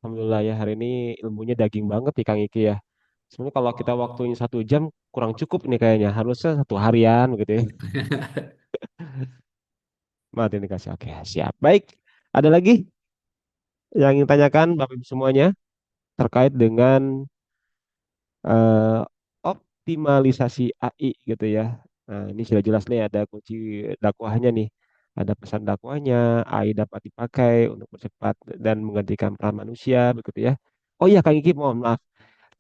alhamdulillah ya hari ini ilmunya daging banget nih Kang Iki ya. Sebenarnya kalau kita waktunya 1 jam kurang cukup nih kayaknya. Harusnya 1 harian gitu ya. Mati dikasih. Oke, siap. Baik. Ada lagi yang ingin tanyakan Bapak Ibu semuanya terkait dengan eh, optimalisasi AI gitu ya. Nah, ini sudah jelas nih ada kunci dakwahnya nih. Ada pesan dakwahnya, AI dapat dipakai untuk percepat dan menggantikan peran manusia begitu ya. Oh iya Kang Iki, mohon maaf.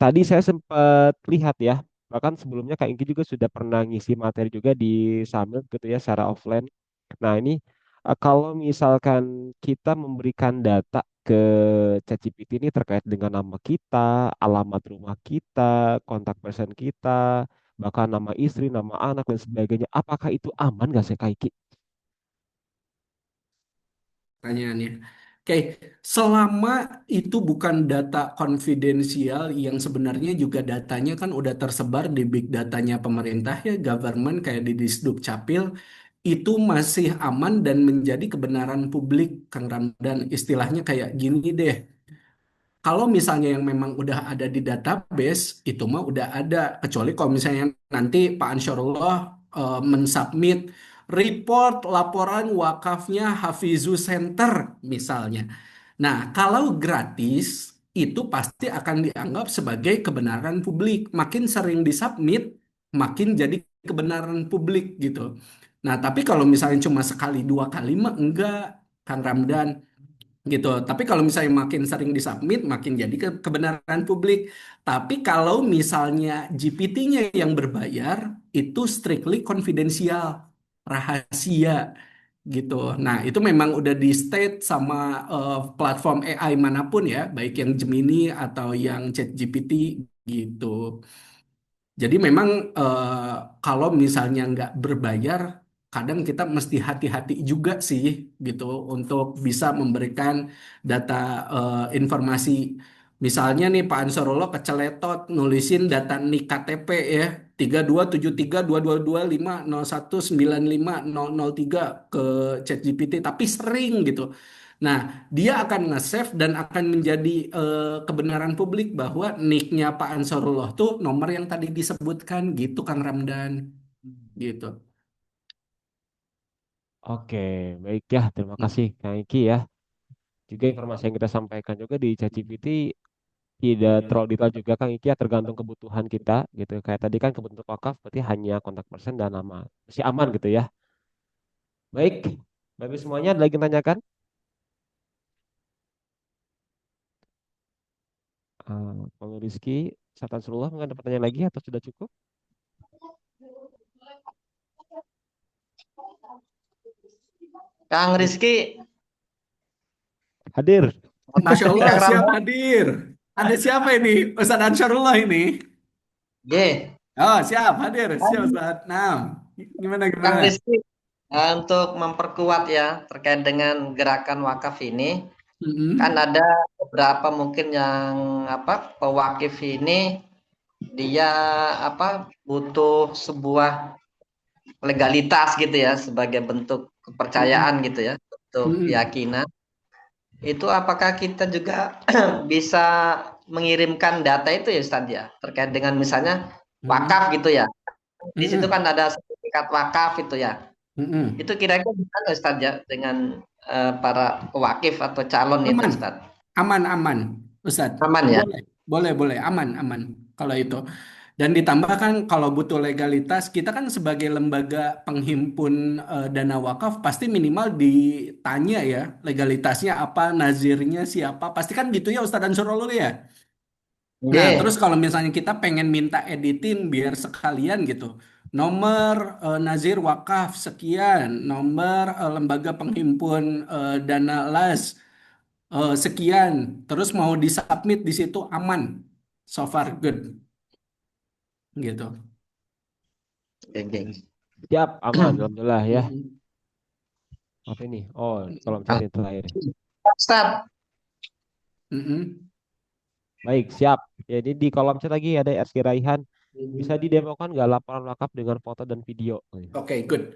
Tadi saya sempat lihat ya, bahkan sebelumnya Kak Ingki juga sudah pernah ngisi materi juga di Summit gitu ya secara offline. Nah ini kalau misalkan kita memberikan data ke ChatGPT ini terkait dengan nama kita, alamat rumah kita, kontak person kita, bahkan nama istri, nama anak dan sebagainya. Apakah itu aman nggak sih Kak Iki? Pertanyaannya. Oke, selama itu bukan data konfidensial yang sebenarnya juga datanya kan udah tersebar di big datanya pemerintah ya, government kayak di Disduk Capil, itu masih aman dan menjadi kebenaran publik, Kang Ramdan. Istilahnya kayak gini deh. Kalau misalnya yang memang udah ada di database, itu mah udah ada. Kecuali kalau misalnya nanti Pak Ansarullah mensubmit report laporan wakafnya Hafizu Center misalnya. Nah, kalau gratis, itu pasti akan dianggap sebagai kebenaran publik. Makin sering disubmit, makin jadi kebenaran publik gitu. Nah, tapi kalau misalnya cuma sekali dua kali mah enggak, Kang Ramdan gitu. Tapi kalau misalnya makin sering disubmit, makin jadi kebenaran publik. Tapi kalau misalnya GPT-nya yang berbayar, itu strictly konfidensial, rahasia gitu. Nah, itu memang udah di state sama platform AI manapun ya, baik yang Gemini atau yang ChatGPT gitu. Jadi memang kalau misalnya nggak berbayar, kadang kita mesti hati-hati juga sih gitu untuk bisa memberikan data informasi. Misalnya nih Pak Ansarullah keceletot nulisin data NIK KTP ya 3273222501950003 ke ChatGPT tapi sering gitu. Nah, dia akan nge-save dan akan menjadi kebenaran publik bahwa nicknya Pak Ansarullah tuh nomor yang tadi disebutkan gitu Kang Ramdan gitu. Oke, baik ya. Terima kasih Kak Iki ya. Juga informasi yang kita sampaikan juga di ChatGPT tidak terlalu detail juga Kang Iki ya, tergantung kebutuhan kita gitu. Kayak tadi kan kebutuhan wakaf berarti hanya kontak person dan nama. Masih aman gitu ya. Baik, Bapak semuanya ada lagi yang tanyakan? Kalau Rizky, Satan Surullah mungkin ada pertanyaan lagi atau sudah cukup? Kang Rizky, Hadir. Masya ini Allah, Kang siap Ramdan. hadir. Ada siapa ini? Ustadz Ansarullah ini. Ye, Oh, siap hadir. Siap Ustadz. Nah, gimana Kang gimana? Rizky, untuk memperkuat ya terkait dengan gerakan wakaf ini, kan Mm-mm. ada beberapa mungkin yang apa pewakif ini dia apa butuh sebuah legalitas gitu ya sebagai bentuk Mm-mm. kepercayaan gitu ya, bentuk Mm-mm. keyakinan. Itu apakah kita juga bisa mengirimkan data itu ya Ustadz ya terkait dengan misalnya Mm-mm. wakaf gitu ya. Di situ kan Mm-mm. ada sertifikat wakaf itu ya. Itu Mm-mm. kira-kira gimana Ustadz ya dengan para wakif atau calon itu Aman, Ustadz? aman, Ustadz. Aman ya? Boleh, boleh, aman. Kalau itu. Dan ditambahkan kalau butuh legalitas, kita kan sebagai lembaga penghimpun dana wakaf pasti minimal ditanya ya legalitasnya apa, nazirnya siapa, pasti kan gitu ya Ustadz Ansarullah ya. Nah, terus Nggih. kalau misalnya kita pengen minta editin biar sekalian gitu. Nomor nazir wakaf sekian, nomor lembaga penghimpun dana las sekian, terus mau disubmit di situ aman, so far good gitu. Nggih. Siap, aman. Alhamdulillah ya. Mm-mm. Apa ini? Oh, kolom chat yang terakhir. Ustadz, Mm-mm. Baik, siap. Jadi di kolom chat lagi ada RK Raihan. Bisa didemokan nggak laporan wakaf dengan foto dan video? Oke, good.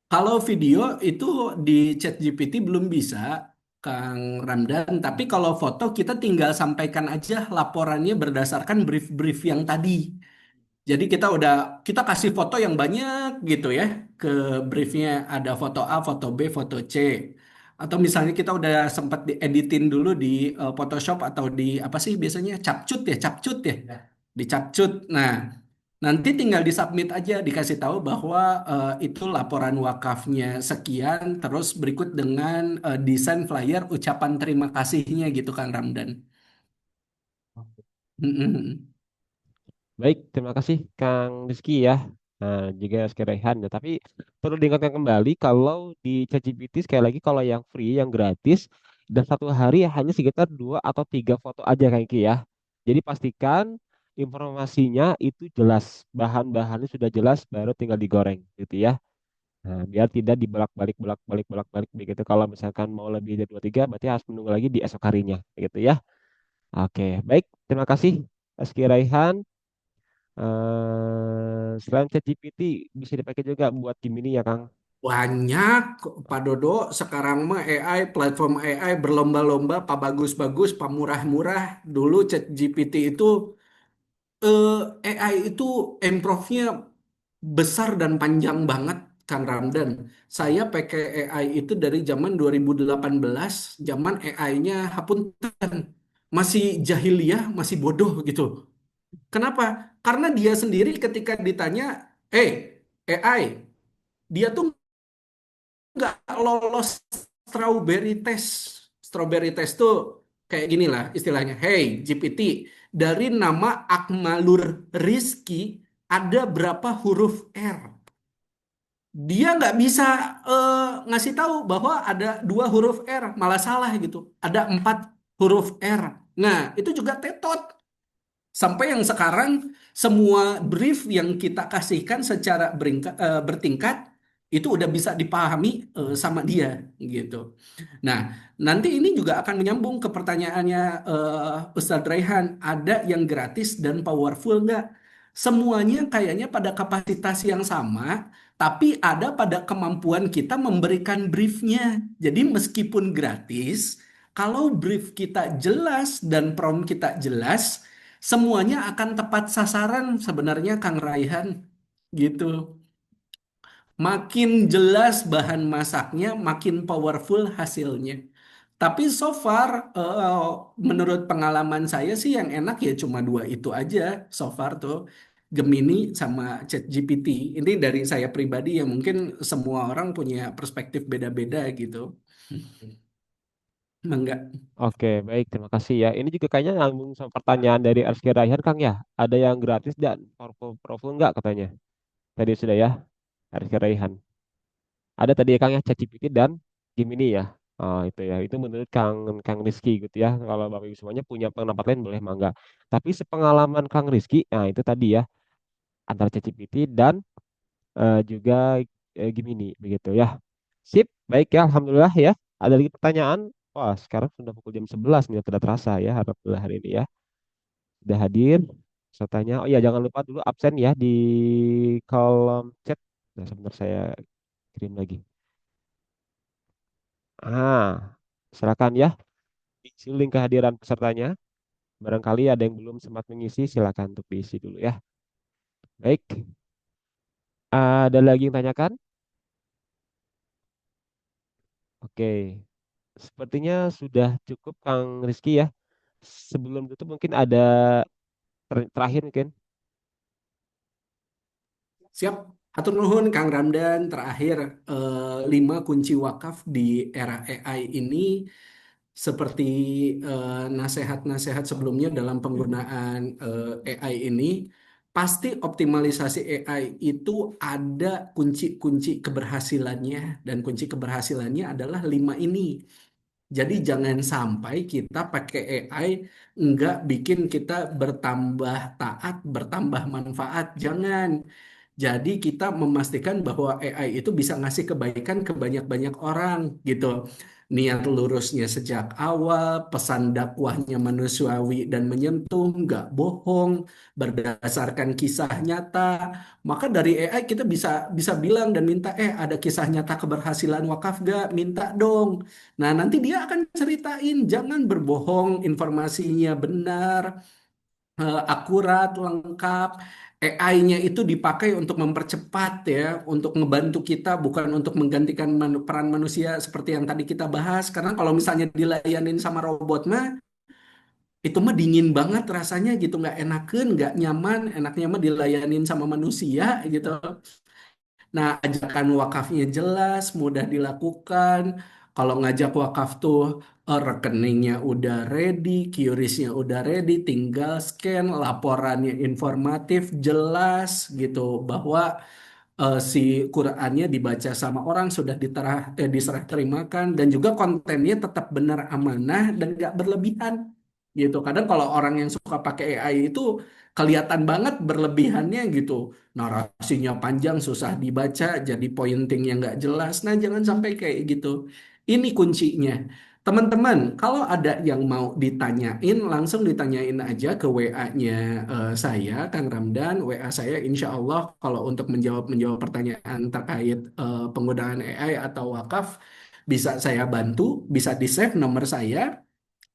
Kalau video itu di ChatGPT belum bisa, Kang Ramdan. Tapi kalau foto kita tinggal sampaikan aja laporannya berdasarkan brief-brief yang tadi. Jadi kita kasih foto yang banyak gitu ya ke briefnya ada foto A, foto B, foto C. Atau misalnya kita udah sempat dieditin dulu di Photoshop atau di apa sih biasanya capcut ya, di capcut. Nah, nanti tinggal disubmit aja dikasih tahu bahwa itu laporan wakafnya sekian, terus berikut dengan desain flyer ucapan terima kasihnya gitu Kang Ramdan. Baik, terima kasih Kang Rizky ya. Nah, juga RK Raihan ya. Tapi perlu diingatkan kembali kalau di ChatGPT sekali lagi kalau yang free, yang gratis, dan satu hari hanya sekitar 2 atau 3 foto aja Kang Ki ya. Jadi pastikan informasinya itu jelas, bahan-bahannya sudah jelas, baru tinggal digoreng gitu ya. Nah, biar tidak dibolak-balik, bolak-balik, bolak-balik begitu. Kalau misalkan mau lebih dari 2 3, berarti harus menunggu lagi di esok harinya, gitu ya. Oke, baik. Terima kasih, Rizky Raihan. Selain ChatGPT, bisa dipakai juga buat Gemini ya, Kang. Banyak, Pak Dodo. Sekarang mah AI, platform AI berlomba-lomba, Pak bagus-bagus, Pak murah-murah. Dulu ChatGPT itu, AI itu improve-nya besar dan panjang banget, Kang Ramdan. Saya pakai AI itu dari zaman 2018, zaman AI-nya Hapunten. Masih jahiliyah, masih bodoh gitu. Kenapa? Karena dia sendiri ketika ditanya, AI, dia tuh nggak lolos strawberry test. Strawberry test tuh kayak gini lah istilahnya. Hey GPT, dari nama Akmalur Rizky ada berapa huruf R? Dia nggak bisa ngasih tahu bahwa ada 2 huruf R, malah salah gitu. Ada 4 huruf R. Nah, itu juga tetot. Sampai yang sekarang semua brief yang kita kasihkan secara bertingkat itu udah bisa dipahami sama dia gitu. Nah, nanti ini juga akan menyambung ke pertanyaannya Ustadz Raihan, ada yang gratis dan powerful nggak? Semuanya kayaknya pada kapasitas yang sama, tapi ada pada kemampuan kita memberikan briefnya. Jadi meskipun gratis, kalau brief kita jelas dan prompt kita jelas, semuanya akan tepat sasaran sebenarnya Kang Raihan gitu. Makin jelas bahan masaknya, makin powerful hasilnya. Tapi so far, menurut pengalaman saya sih yang enak ya cuma 2 itu aja so far tuh. Gemini sama ChatGPT. Ini dari saya pribadi ya mungkin semua orang punya perspektif beda-beda gitu. Enggak. Oke, baik. Terima kasih ya. Ini juga kayaknya nyambung sama pertanyaan dari Rizky Raihan, Kang ya. Ada yang gratis dan powerful nggak katanya? Tadi sudah ya, Rizky Raihan. Ada tadi ya, Kang ya, ChatGPT dan Gemini ya. Oh, itu ya. Itu menurut Kang Rizky gitu ya. Kalau Bapak Ibu semuanya punya pendapat lain boleh mangga. Tapi sepengalaman Kang Rizky, nah itu tadi ya, antara ChatGPT dan juga Gemini begitu ya. Sip, baik ya, alhamdulillah ya. Ada lagi pertanyaan? Wah, sekarang sudah pukul jam 11 nih, tidak terasa ya, alhamdulillah hari ini ya. Sudah hadir pesertanya. Oh iya, jangan lupa dulu absen ya di kolom chat. Nah, sebentar saya kirim lagi. Silakan ya, isi link kehadiran pesertanya. Barangkali ada yang belum sempat mengisi, silakan untuk diisi dulu ya. Baik, ada lagi yang tanyakan? Oke, sepertinya sudah cukup Kang Rizky ya. Sebelum tutup mungkin ada terakhir mungkin. Siap. Hatur nuhun Kang Ramdan. Terakhir, 5 kunci wakaf di era AI ini seperti nasihat-nasihat sebelumnya dalam penggunaan AI ini, pasti optimalisasi AI itu ada kunci-kunci keberhasilannya dan kunci keberhasilannya adalah 5 ini. Jadi jangan sampai kita pakai AI nggak bikin kita bertambah taat, bertambah manfaat. Jangan. Jadi kita memastikan bahwa AI itu bisa ngasih kebaikan ke banyak-banyak orang gitu. Niat lurusnya sejak awal, pesan dakwahnya manusiawi dan menyentuh, nggak bohong, berdasarkan kisah nyata. Maka dari AI kita bisa bisa bilang dan minta, ada kisah nyata keberhasilan wakaf gak? Minta dong. Nah, nanti dia akan ceritain, jangan berbohong, informasinya benar, akurat, lengkap. AI-nya itu dipakai untuk mempercepat ya, untuk ngebantu kita, bukan untuk menggantikan peran manusia seperti yang tadi kita bahas. Karena kalau misalnya dilayanin sama robot mah, itu mah dingin banget rasanya gitu, nggak enakan, nggak nyaman. Enaknya mah dilayanin sama manusia gitu. Nah, ajakan wakafnya jelas, mudah dilakukan. Kalau ngajak wakaf tuh rekeningnya udah ready, QRIS-nya udah ready, tinggal scan, laporannya informatif, jelas gitu bahwa si Qurannya dibaca sama orang sudah diserah terimakan dan juga kontennya tetap benar amanah dan nggak berlebihan gitu. Kadang kalau orang yang suka pakai AI itu kelihatan banget berlebihannya gitu. Narasinya panjang, susah dibaca, jadi pointing yang nggak jelas. Nah, jangan sampai kayak gitu. Ini kuncinya. Teman-teman, kalau ada yang mau ditanyain, langsung ditanyain aja ke WA-nya saya, Kang Ramdan. WA saya, insya Allah, kalau untuk menjawab pertanyaan terkait penggunaan AI atau wakaf, bisa saya bantu, bisa di-save nomor saya.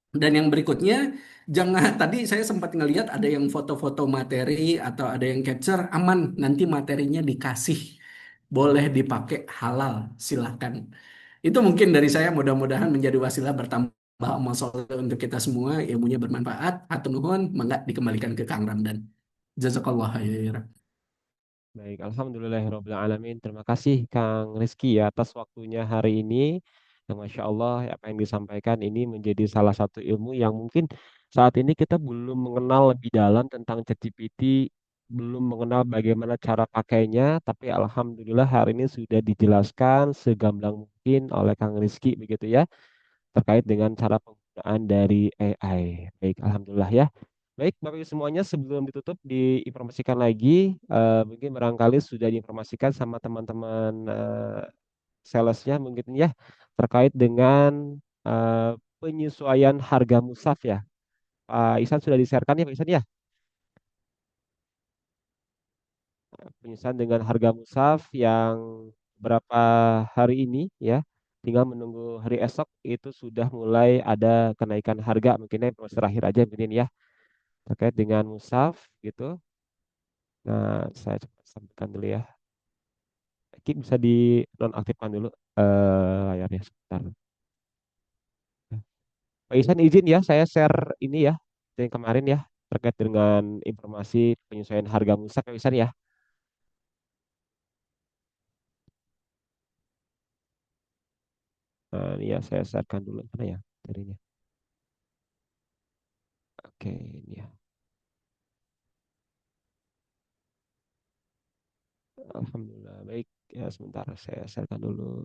Dan yang berikutnya, jangan tadi saya sempat ngelihat ada yang foto-foto materi atau ada yang capture, aman, nanti materinya dikasih, boleh dipakai halal, silakan. Itu mungkin dari saya, mudah-mudahan menjadi wasilah bertambah amal soleh untuk kita semua, ilmunya bermanfaat. Hatur nuhun, mangga dikembalikan ke Kang Ramdan. Jazakallah khairan. Baik, Alhamdulillahirrahmanirrahim. Terima kasih Kang Rizky ya atas waktunya hari ini. Yang Masya Allah, apa yang disampaikan ini menjadi salah satu ilmu yang mungkin saat ini kita belum mengenal lebih dalam tentang ChatGPT, belum mengenal bagaimana cara pakainya, tapi Alhamdulillah hari ini sudah dijelaskan segamblang mungkin oleh Kang Rizky begitu ya, terkait dengan cara penggunaan dari AI. Baik, Alhamdulillah ya. Baik, Bapak Ibu semuanya, sebelum ditutup, diinformasikan lagi, mungkin barangkali sudah diinformasikan sama teman-teman salesnya mungkin ya, terkait dengan penyesuaian harga musaf ya. Pak Isan sudah di-share-kan ya, Pak Isan ya? Penyesuaian dengan harga musaf yang beberapa hari ini ya, tinggal menunggu hari esok itu sudah mulai ada kenaikan harga, mungkinnya informasi terakhir aja mungkin ya, terkait dengan musaf gitu. Nah, saya coba sampaikan dulu ya. Mungkin bisa di nonaktifkan dulu layarnya sebentar. Pak Ihsan izin ya, saya share ini ya, yang kemarin ya, terkait dengan informasi penyesuaian harga musik Pak Ihsan ya. Nah, ini ya, saya sharekan dulu. Mana ya materinya? Oke, ini ya. Alhamdulillah, baik. Ya, sebentar, saya sharekan dulu.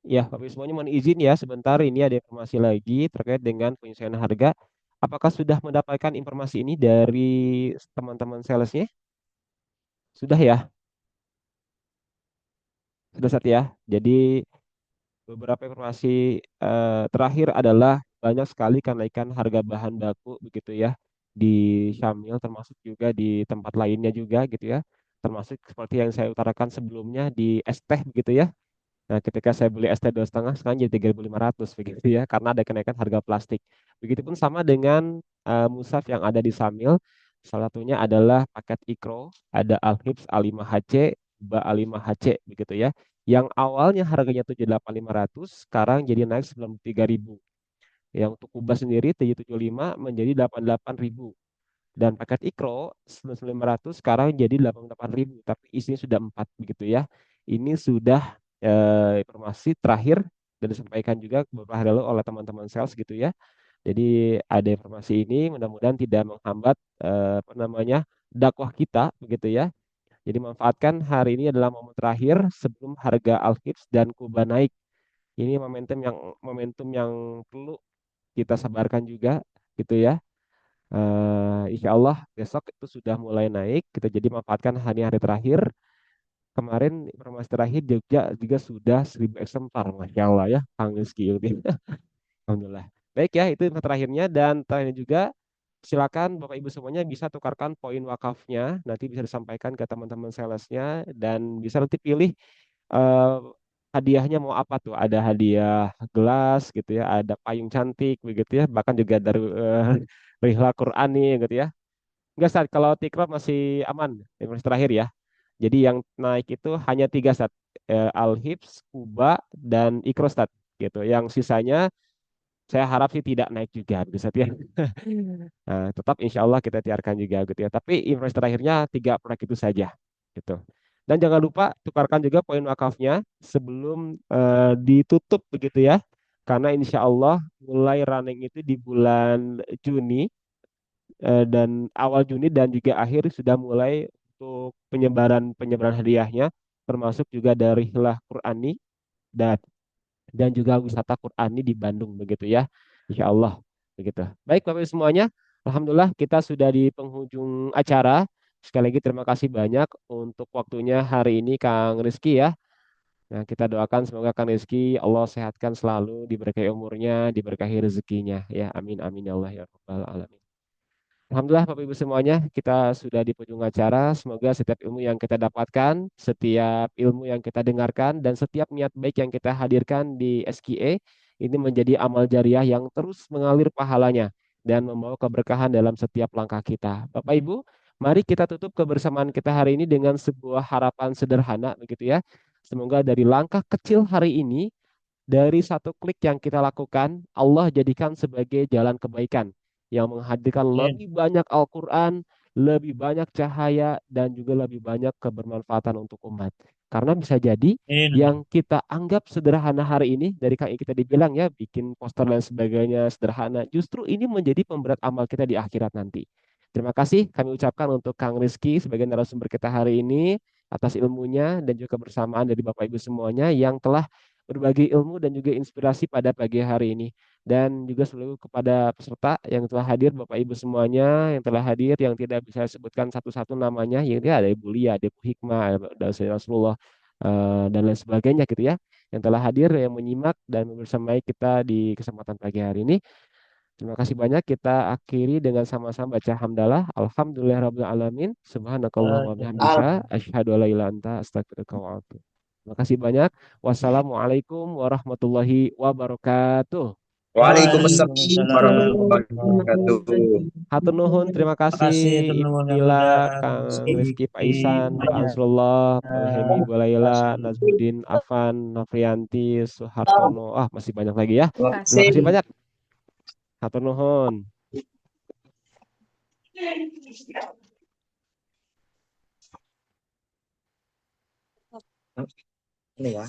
Ya, Bapak Ibu semuanya mohon izin ya, sebentar ini ada informasi lagi terkait dengan penyesuaian harga. Apakah sudah mendapatkan informasi ini dari teman-teman salesnya? Sudah ya? Sudah saat ya. Jadi beberapa informasi terakhir adalah banyak sekali kenaikan harga bahan baku begitu ya di Syamil termasuk juga di tempat lainnya juga gitu ya. Termasuk seperti yang saya utarakan sebelumnya di es teh begitu ya. Nah, ketika saya beli es teh 2,5 sekarang jadi 3.500 begitu ya karena ada kenaikan harga plastik. Begitupun sama dengan musaf yang ada di Samil. Salah satunya adalah paket Ikro, ada Al-Hibs A5HC, Ba A5HC begitu ya. Yang awalnya harganya 78.500 sekarang jadi naik 93.000. Yang untuk Kuba sendiri 775 menjadi 88.000. Dan paket Ikro 9.500 sekarang jadi 88.000, tapi isinya sudah 4 begitu ya. Ini sudah informasi terakhir dan disampaikan juga beberapa hari lalu oleh teman-teman sales gitu ya. Jadi ada informasi ini mudah-mudahan tidak menghambat apa namanya dakwah kita begitu ya. Jadi manfaatkan hari ini adalah momen terakhir sebelum harga Alkips dan Kuba naik. Ini momentum yang perlu kita sabarkan juga gitu ya. Insya Allah besok itu sudah mulai naik. Kita jadi manfaatkan hari-hari terakhir. Kemarin informasi terakhir Jogja juga sudah 1.000 eksemplar. Masya Allah ya, panggil skill. Alhamdulillah. Baik ya, itu info terakhirnya. Dan terakhir juga, silakan Bapak Ibu semuanya bisa tukarkan poin wakafnya. Nanti bisa disampaikan ke teman-teman salesnya. Dan bisa nanti pilih eh, hadiahnya mau apa tuh. Ada hadiah gelas gitu ya, ada payung cantik begitu ya. Bahkan juga dari Rihla Quran nih gitu ya. Enggak saat kalau Tikrop masih aman, informasi terakhir ya. Jadi yang naik itu hanya tiga saat, Al-Hibs, Kuba, dan Ikrostat gitu. Yang sisanya saya harap sih tidak naik juga bisa ya. Nah, tetap insya Allah kita tiarkan juga gitu ya. Tapi informasi terakhirnya tiga proyek itu saja gitu. Dan jangan lupa tukarkan juga poin wakafnya sebelum ditutup begitu ya. Karena insya Allah mulai running itu di bulan Juni dan awal Juni dan juga akhir sudah mulai untuk penyebaran penyebaran hadiahnya termasuk juga dari Hilah Qurani dan dan juga wisata Qurani di Bandung begitu ya. Insya Allah begitu. Baik Bapak Ibu semuanya, Alhamdulillah kita sudah di penghujung acara. Sekali lagi terima kasih banyak untuk waktunya hari ini Kang Rizky ya. Nah, kita doakan semoga Kang Rizky Allah sehatkan selalu, diberkahi umurnya, diberkahi rezekinya ya. Amin amin ya Allah ya Rabbal alamin. Alhamdulillah Bapak Ibu semuanya, kita sudah di penghujung acara. Semoga setiap ilmu yang kita dapatkan, setiap ilmu yang kita dengarkan, dan setiap niat baik yang kita hadirkan di SKA ini menjadi amal jariah yang terus mengalir pahalanya dan membawa keberkahan dalam setiap langkah kita. Bapak Ibu, mari kita tutup kebersamaan kita hari ini dengan sebuah harapan sederhana begitu ya. Semoga dari langkah kecil hari ini, dari satu klik yang kita lakukan, Allah jadikan sebagai jalan kebaikan yang menghadirkan Amin. lebih banyak Al-Quran, lebih banyak cahaya, dan juga lebih banyak kebermanfaatan untuk umat. Karena bisa jadi Amin. yang kita anggap sederhana hari ini, dari kayak kita dibilang ya, bikin poster dan sebagainya sederhana, justru ini menjadi pemberat amal kita di akhirat nanti. Terima kasih kami ucapkan untuk Kang Rizky sebagai narasumber kita hari ini atas ilmunya dan juga kebersamaan dari Bapak Ibu semuanya yang telah berbagi ilmu dan juga inspirasi pada pagi hari ini. Dan juga seluruh kepada peserta yang telah hadir, Bapak Ibu semuanya yang telah hadir, yang tidak bisa saya sebutkan satu-satu namanya, yang dia ada Ibu Lia, ada Ibu Hikmah, ada Sayyidina Rasulullah, dan lain sebagainya gitu ya, yang telah hadir, yang menyimak dan bersamai kita di kesempatan pagi hari ini. Terima kasih banyak. Kita akhiri dengan sama-sama baca hamdalah. Alhamdulillahirabbil alamin. Subhanakallah wa bihamdika asyhadu alla ilaha illa anta astaghfiruka wa atubu. Terima kasih banyak. Wassalamualaikum warahmatullahi wabarakatuh. Waalaikumsalam Waalaikumsalam warahmatullahi warahmatullahi wabarakatuh. Hatur nuhun, terima Terima kasih kasih teman-teman yang Ibnila, udah Kang Rizky Pak sedikit Isan, Pak banyak. Ansrullah, Bang Hemi, Bu Terima Laila, kasih. Nazmuddin, Afan, Nafrianti, Suhartono. Ah, masih banyak lagi ya. Terima Terima kasih. kasih banyak. Hatur nuhun. Ini ya.